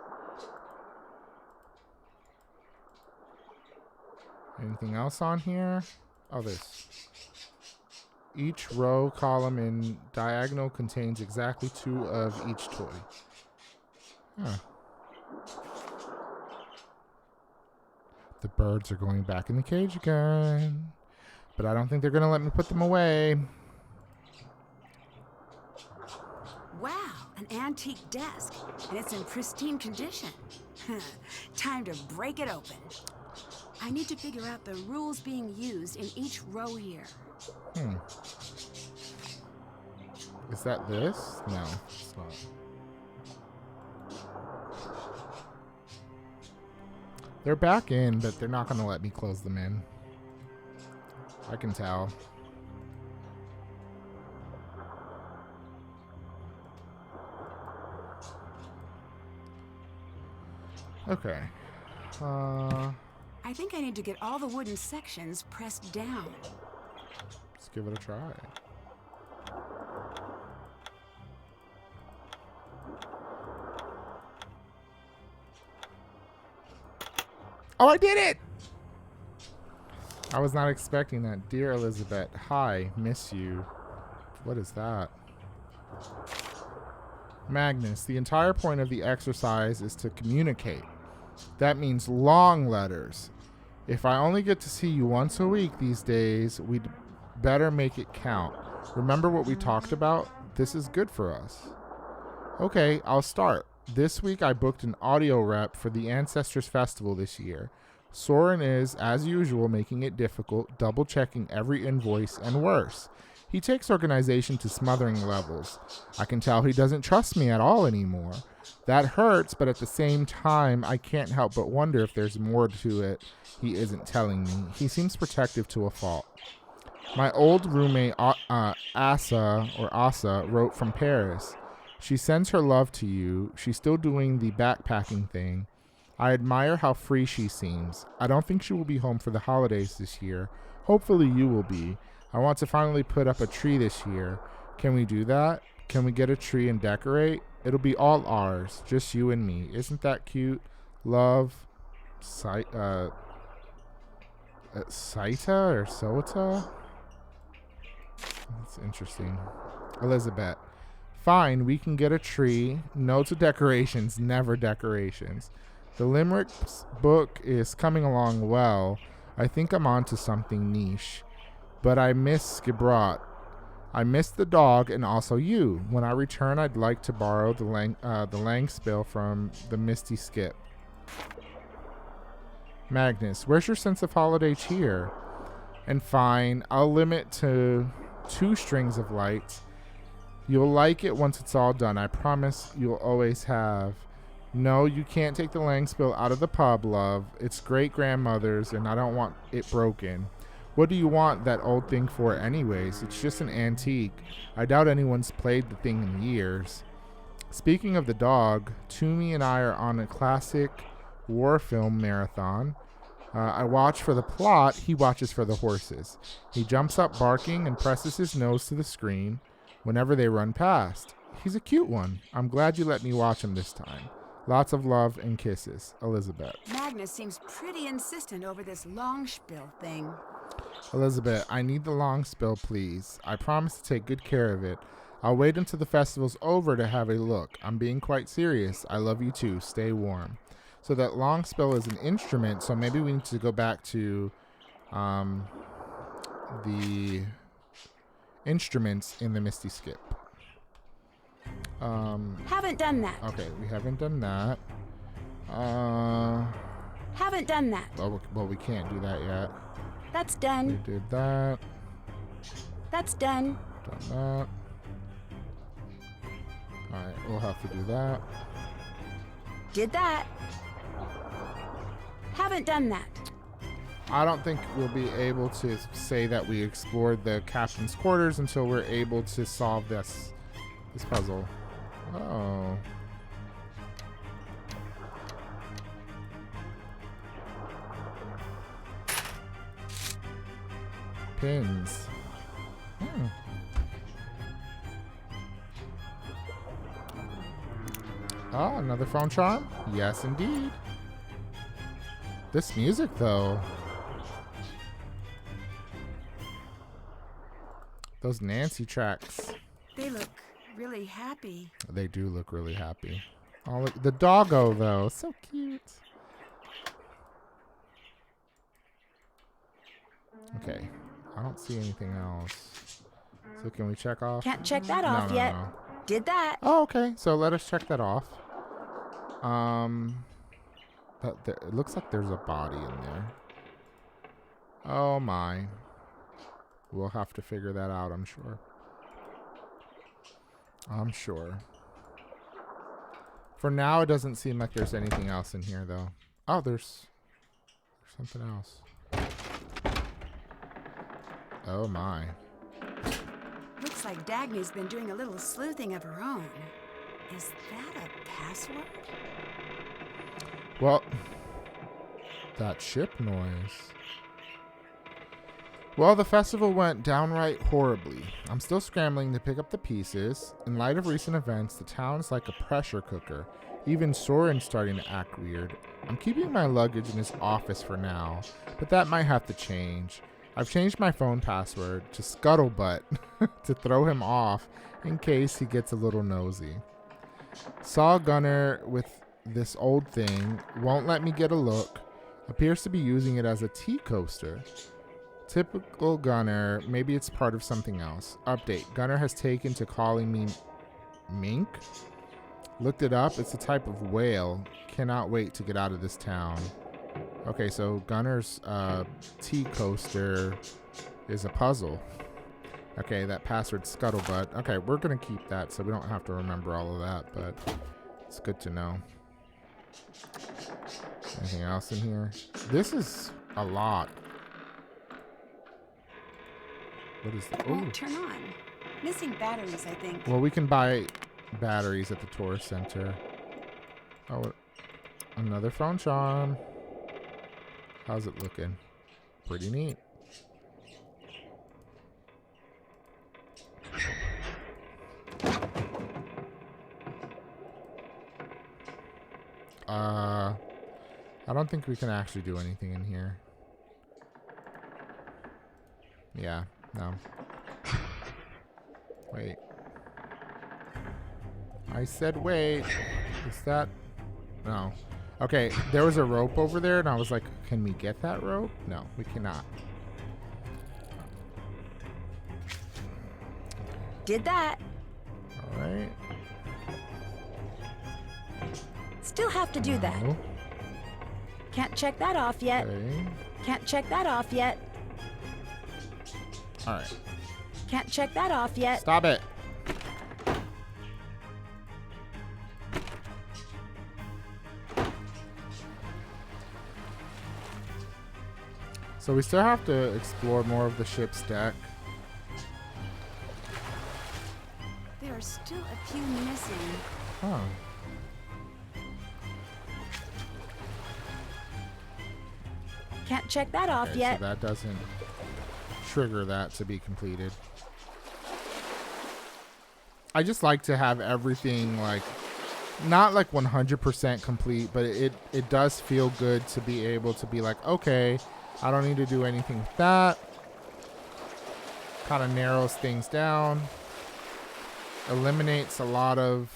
Anything else on here? Oh, this. Each row column in diagonal contains exactly 2 of each toy. Huh. The birds are going back in the cage again. But I don't think they're going to let me put them away. Wow, an antique desk, and it's in pristine condition. Time to break it open. I need to figure out the rules being used in each row here. Is that this? No, it's not. They're back in, but they're not going to let me close them in. I can tell. Okay. I think I need to get all the wooden sections pressed down. Let's give it a try. Oh, I did it! I was not expecting that. Dear Elizabeth, hi, miss you. What is that? Magnus, the entire point of the exercise is to communicate. That means long letters. If I only get to see you once a week these days, we'd better make it count. Remember what we talked about? This is good for us. Okay, I'll start. This week I booked an audio rep for the Ancestors Festival this year. Soren is, as usual, making it difficult, double-checking every invoice, and worse. He takes organization to smothering levels. I can tell he doesn't trust me at all anymore. That hurts, but at the same time, I can't help but wonder if there's more to it he isn't telling me. He seems protective to a fault. My old roommate, Asa, wrote from Paris. She sends her love to you. She's still doing the backpacking thing. I admire how free she seems. I don't think she will be home for the holidays this year. Hopefully you will be. I want to finally put up a tree this year. Can we do that? Can we get a tree and decorate? It'll be all ours, just you and me. Isn't that cute? Love, Saita or Sota? That's interesting. Elizabeth, Fine, we can get a tree. No to decorations, never decorations. The Limericks book is coming along well. I think I'm onto something niche. But I miss Skibrot. I miss the dog and also you. When I return, I'd like to borrow the Langspill from the Misty Skip. Magnus, where's your sense of holiday cheer? And fine, I'll limit to 2 strings of lights. You'll like it once it's all done. I promise you'll always have. No, you can't take the Langspill out of the pub, love. It's great-grandmother's, and I don't want it broken. What do you want that old thing for anyways? It's just an antique. I doubt anyone's played the thing in years. Speaking of the dog, Toomey and I are on a classic war film marathon. I watch for the plot. He watches for the horses. He jumps up barking and presses his nose to the screen whenever they run past. He's a cute one. I'm glad you let me watch him this time. Lots of love and kisses. Elizabeth. Magnus seems pretty insistent over this long spiel thing. Elizabeth, I need the long spill, please. I promise to take good care of it. I'll wait until the festival's over to have a look. I'm being quite serious. I love you too. Stay warm. So that long spill is an instrument, so maybe we need to go back to the instruments in the Misty Skip. Haven't done that. Okay, we haven't done that. Haven't done that. Well, we can't do that yet. That's We done. did that. That's done. Done that. Alright, we'll have to do that. Did that. Haven't done that. I don't think we'll be able to say that we explored the captain's quarters until we're able to solve this puzzle. Oh. Pins. Oh, another phone charm? Yes, indeed. This music, though. Those Nancy tracks. They look really happy. They do look really happy. Oh, look, the doggo, though. So cute. Okay. I don't see anything else. So can we check off? Can't check that off yet. No. Did that. Oh, okay. So let us check that off. It looks like there's a body in there. Oh my. We'll have to figure that out, I'm sure. I'm sure. For now, it doesn't seem like there's anything else in here, though. Oh, there's something else. Oh my. Looks like Dagny's been doing a little sleuthing of her own. Is that a password? Well, that ship noise. Well, the festival went downright horribly. I'm still scrambling to pick up the pieces. In light of recent events, the town's like a pressure cooker. Even Soren's starting to act weird. I'm keeping my luggage in his office for now, but that might have to change. I've changed my phone password to Scuttlebutt to throw him off in case he gets a little nosy. Saw Gunner with this old thing, won't let me get a look, appears to be using it as a tea coaster. Typical Gunner, maybe it's part of something else. Update, Gunner has taken to calling me mink? Looked it up, it's a type of whale. Cannot wait to get out of this town. Okay, so Gunner's tea coaster is a puzzle. Okay, that password Scuttlebutt. Okay, we're gonna keep that so we don't have to remember all of that, but it's good to know. Anything else in here? This is a lot. What is that? Won't turn on. Missing batteries, I think. Well, we can buy batteries at the tourist center. Oh, another phone charm. How's it looking? Pretty neat. I don't think we can actually do anything in here. Yeah, no. Wait. I said wait. Is that... No. Okay, there was a rope over there, and I was like, can we get that rope? No, we cannot. Did that. All right. Still have to do that. No. Can't check that off yet. Okay. Can't check that off yet. All right. Can't check that off yet. Stop it. So we still have to explore more of the ship's deck. There are still a few missing. Huh. Can't check that off Okay, yet. so that doesn't trigger that to be completed. I just like to have everything like not like 100% complete, but it does feel good to be able to be like, okay, I don't need to do anything with that. Kind of narrows things down. Eliminates a lot of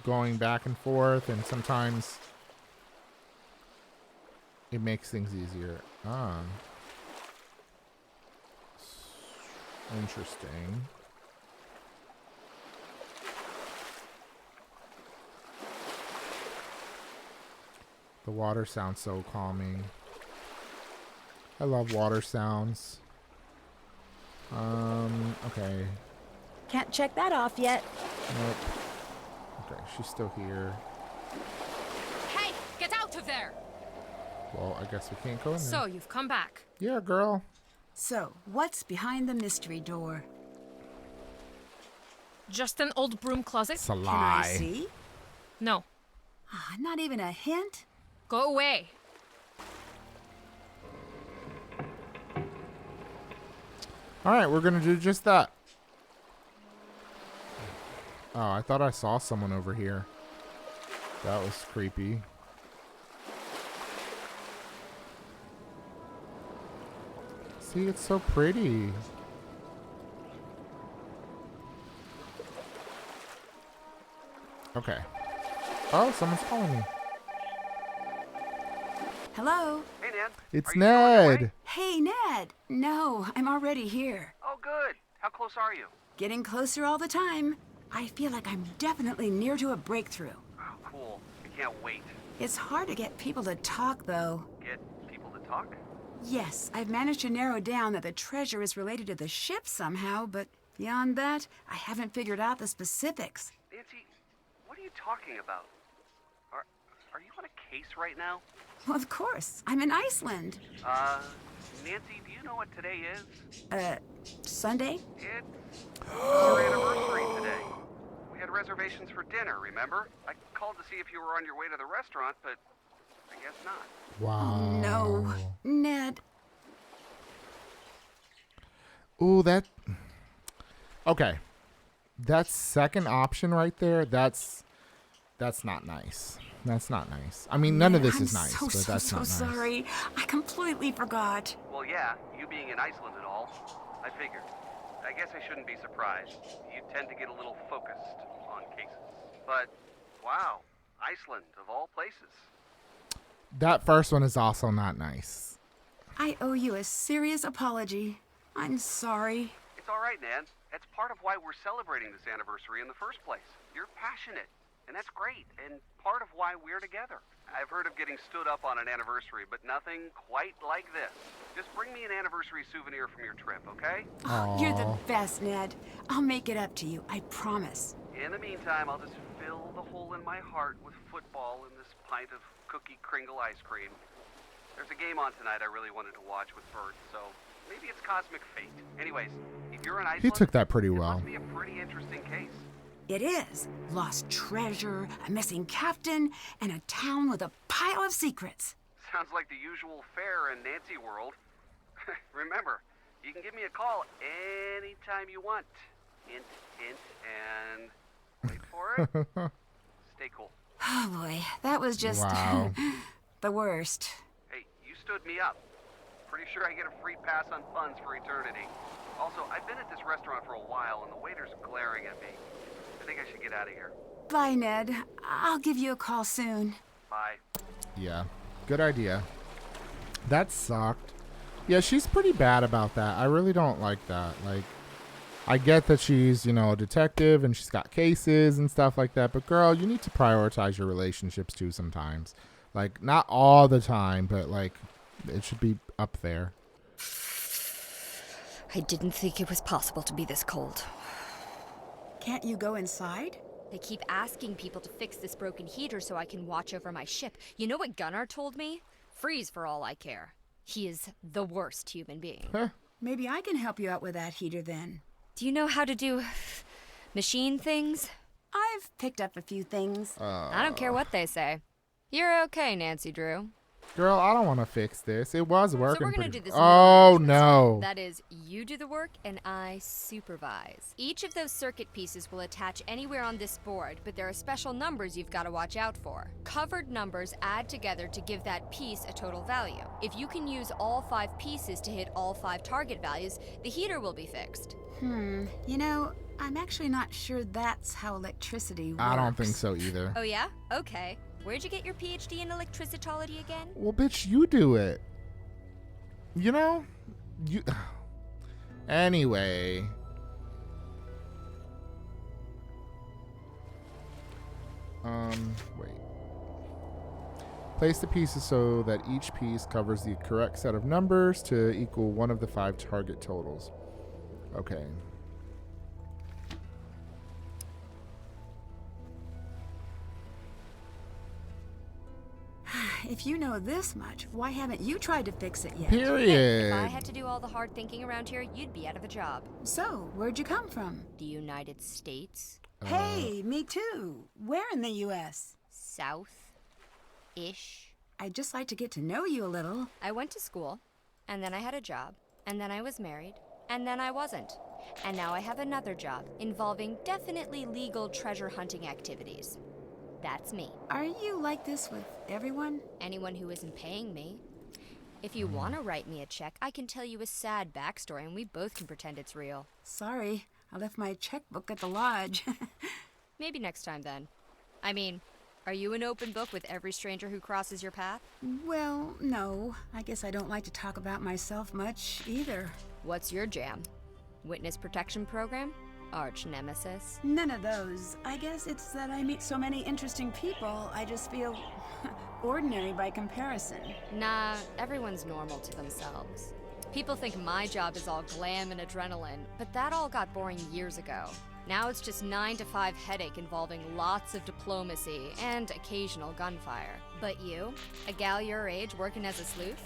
going back and forth, and sometimes it makes things easier. Ah. Interesting. The water sounds so calming. I love water sounds. Okay. Can't check that off yet. Nope. Okay, she's still here. Hey, get out of there! Well, I guess we can't go in there. So, you've come back. Yeah, girl. So, what's behind the mystery door? Just an old broom closet? It's a Can I lie. see? No. Ah, not even a hint? Go away. All right, we're gonna do just that. Oh, I thought I saw someone over here. That was creepy. See, it's so pretty. Okay. Oh, someone's calling me. Hello? Hey, Ned. It's Are you still on your way? Ned. Hey, Ned. No, I'm already here. Oh, good. How close are you? Getting closer all the time. I feel like I'm definitely near to a breakthrough. Oh, cool. I can't wait. It's hard to get people to talk, though. Get people to talk? Yes, I've managed to narrow down that the treasure is related to the ship somehow, but beyond that, I haven't figured out the specifics. Nancy, what are you talking about? Are you on a case right now? Well, of course. I'm in Iceland. Nancy, do you know what today is? Sunday? It's our anniversary today. We had reservations for dinner, remember? I called to see if you were on your way to the restaurant, but I guess not. Wow. No. Ned. Ooh, that. Okay. That second option right there, that's not nice. That's not nice. I mean, none of this I'm is nice, so, but so, that's so not nice. sorry. I completely forgot. Well, yeah, you being in Iceland and all, I figured. I guess I shouldn't be surprised. You tend to get a little focused on cases. But, wow, Iceland, of all places. That first one is also not nice. I owe you a serious apology. I'm sorry. It's all right, Nan. That's part of why we're celebrating this anniversary in the first place. You're passionate, and that's great, and part of why we're together. I've heard of getting stood up on an anniversary, but nothing quite like this. Just bring me an anniversary souvenir from your trip, okay? Oh, you're the Aw. best, Ned. I'll make it up to you. I promise. In the meantime, I'll just fill the hole in my heart with football and this pint of cookie Kringle ice cream. There's a game on tonight I really wanted to watch with Bert, so maybe it's cosmic fate. Anyways, if you're in Iceland, He took that pretty it well. must be a pretty interesting case. It is. Lost treasure, a missing captain, and a town with a pile of secrets. Sounds like the usual fare in Nancy world. Remember, you can give me a call anytime you want. Hint, hint, and wait for it. Stay cool. Oh boy, that was just Wow. the worst. Hey, you stood me up. Pretty sure I get a free pass on puns for eternity. Also, I've been at this restaurant for a while and the waiter's glaring at me. I think I should get out of here. Bye, Ned. I'll give you a call soon. Bye. Yeah, good idea. That sucked. Yeah, she's pretty bad about that. I really don't like that. Like, I get that she's, you know, a detective and she's got cases and stuff like that, but girl, you need to prioritize your relationships too sometimes. Like, not all the time, but like, it should be up there. I didn't think it was possible to be this cold. Can't you go inside? They keep asking people to fix this broken heater so I can watch over my ship. You know what Gunnar told me? Freeze for all I care. He is the worst human being. Maybe I can help you out with that heater then. Do you know how to do machine things? I've picked up a few things. I don't care what they say. You're okay, Nancy Drew. Girl, I don't want to fix this. It was working. So we're gonna pretty- do this. Oh no. That is, you do the work and I supervise. Each of those circuit pieces will attach anywhere on this board, but there are special numbers you've got to watch out for. Covered numbers add together to give that piece a total value. If you can use all 5 pieces to hit all 5 target values, the heater will be fixed. You know, I'm actually not sure that's how electricity works. I don't think so either. Oh yeah? Okay. Where'd you get your PhD in electricitology again? Well, bitch, you do it. You know? You. Anyway. Wait. Place the pieces so that each piece covers the correct set of numbers to equal one of the 5 target totals. Okay. If you know this much, why haven't you tried to fix it yet? Period. If I had to do all the hard thinking around here, you'd be out of a job. So, where'd you come from? The United States? Hey, me too. Where in the U.S.? South-ish. I'd just like to get to know you a little. I went to school, and then I had a job, and then I was married, and then I wasn't. And now I have another job involving definitely legal treasure hunting activities. That's me. Are you like this with everyone? Anyone who isn't paying me. If you want to write me a check, I can tell you a sad backstory and we both can pretend it's real. Sorry, I left my checkbook at the lodge. Maybe next time then. I mean, are you an open book with every stranger who crosses your path? Well, no. I guess I don't like to talk about myself much either. What's your jam? Witness protection program? Arch nemesis? None of those. I guess it's that I meet so many interesting people, I just feel ordinary by comparison. Nah, everyone's normal to themselves. People think my job is all glam and adrenaline, but that all got boring years ago. Now it's just 9 to 5 headache involving lots of diplomacy and occasional gunfire. But you, a gal your age working as a sleuth?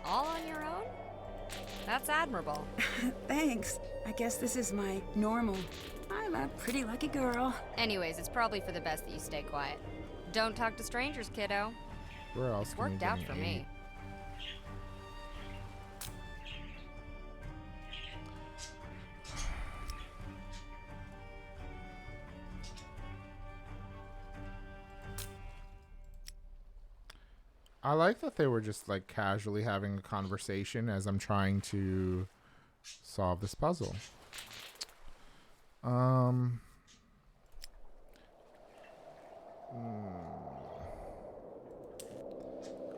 All on your own? That's admirable. Thanks. I guess this is my normal. I'm a pretty lucky girl. Anyways, it's probably for the best that you stay quiet. Don't talk to strangers, kiddo. Where else? It's can we worked get out an for 8? me. I like that they were just like casually having a conversation as I'm trying to solve this puzzle. I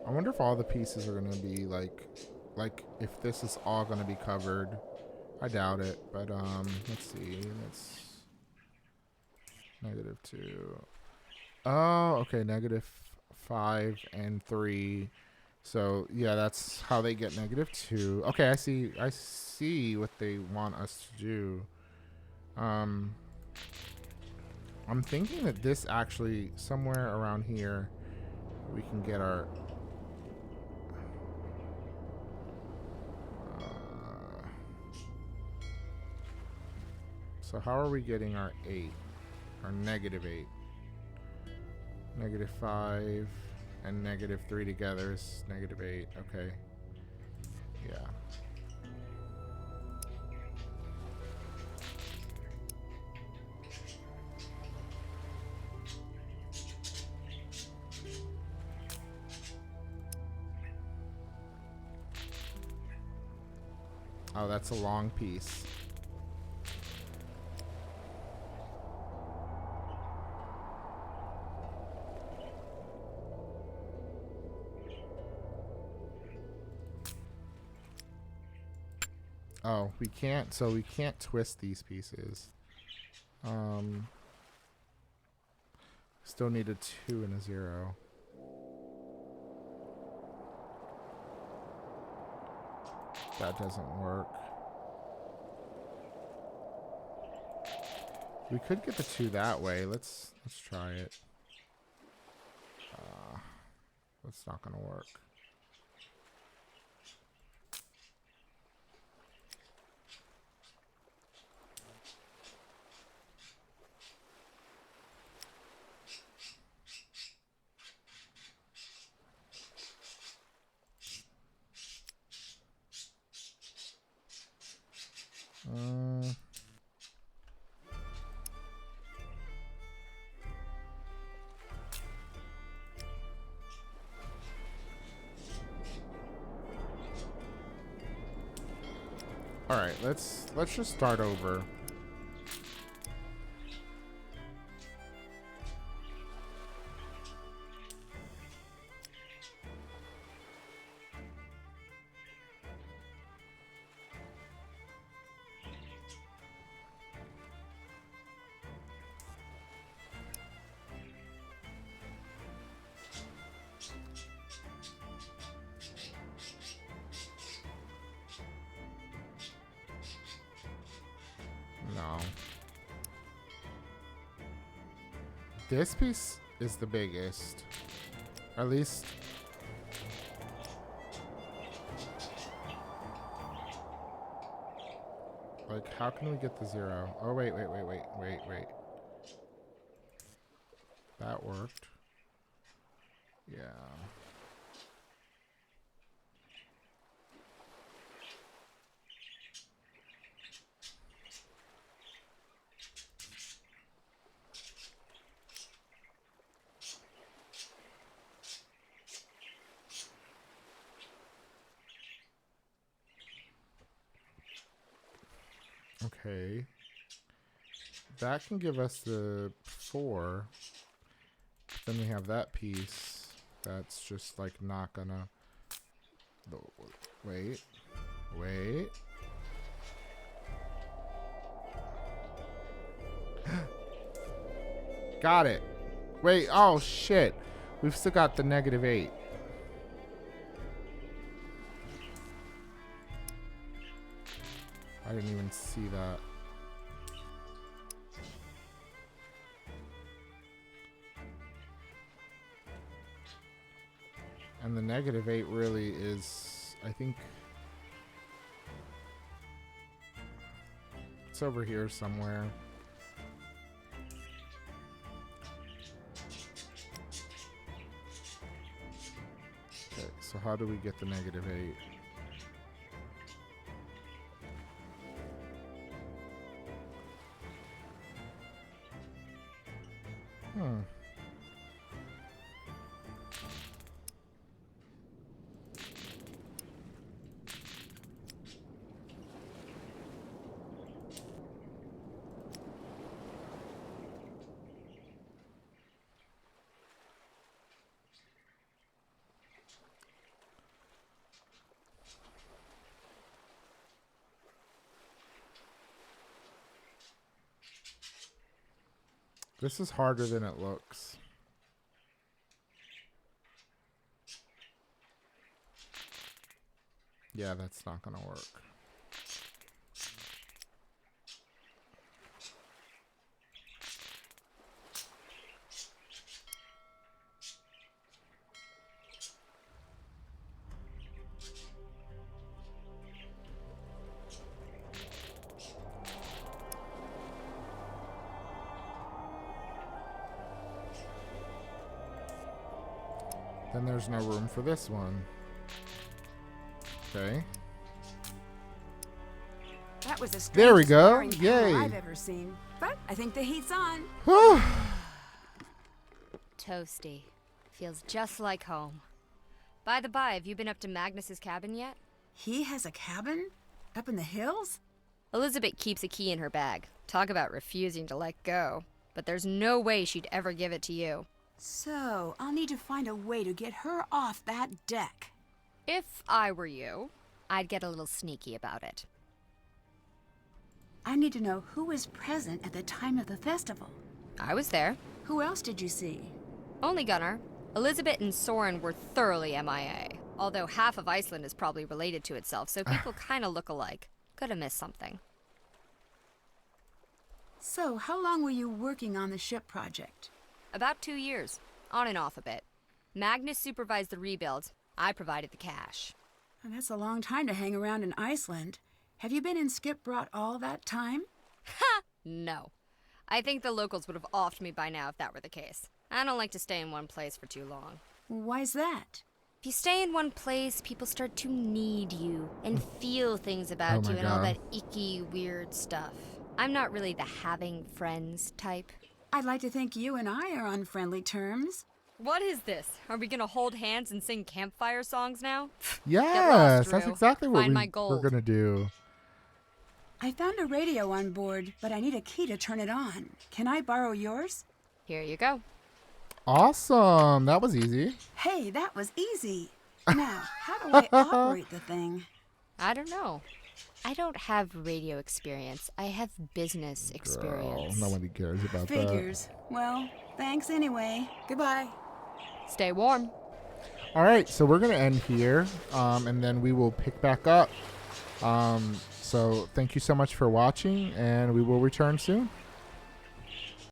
wonder if all the pieces are gonna be like if this is all gonna be covered. I doubt it, but let's see. Let's -2. Oh, okay, -5 and 3. So yeah, that's how they get -2. Okay, I see what they want us to do. I'm thinking that this actually somewhere around here we can get our so how are we getting our 8? Our -8. -5 and -3 together is -8. Okay. Yeah. Oh, that's a long piece. Oh, we can't. So we can't twist these pieces. Still need a 2 and a 0. That doesn't work. We could get the 2 that way. Let's try it. That's not gonna work. All right, let's just start over. No. This piece is the biggest. At least. Like, how can we get the 0? Oh, wait. That worked. Yeah. Okay. That can give us the 4. Then we have that piece. That's just like not gonna. Wait. Got it. Wait. Oh shit. We've still got the -8. I didn't even see that. And the -8 really is, I think, it's over here somewhere. Okay, so how do we get the -8? This is harder than it looks. Yeah, that's not gonna work. Then there's no room for this one. Okay. That was the There we strangest go. wiring panel Yay. I've ever seen. But I think the heat's on. Toasty. Feels just like home. By the by, have you been up to Magnus's cabin yet? He has a cabin? Up in the hills? Elizabeth keeps a key in her bag. Talk about refusing to let go. But there's no way she'd ever give it to you. So, I'll need to find a way to get her off that deck. If I were you, I'd get a little sneaky about it. I need to know who was present at the time of the festival. I was there. Who else did you see? Only Gunnar. Elizabeth and Soren were thoroughly MIA. Although half of Iceland is probably related to itself, so people kind of look alike. Could have missed something. So, how long were you working on the ship project? About 2 years. On and off a bit. Magnus supervised the rebuild. I provided the cash. And that's a long time to hang around in Iceland. Have you been in Skipbrot all that time? No. I think the locals would have offed me by now if that were the case. I don't like to stay in one place for too long. Why's that? If you stay in one place, people start to need you and feel things about Oh you my and all God. that icky, weird stuff. I'm not really the having friends type. I'd like to think you and I are on friendly terms. What is this? Are we gonna hold hands and sing campfire songs now? Yes, lost, that's Drew. exactly what Find my we're gold. going to do. I found a radio on board, but I need a key to turn it on. Can I borrow yours? Here you go. Awesome. That was easy. Hey, that was easy. Now, how do I operate the thing? I don't know. I don't have radio experience. I have business Girl, experience. nobody cares about that. Figures. Well, thanks anyway. Goodbye. Stay warm. All right, so we're going to end here, and then we will pick back up. So thank you so much for watching, and we will return soon.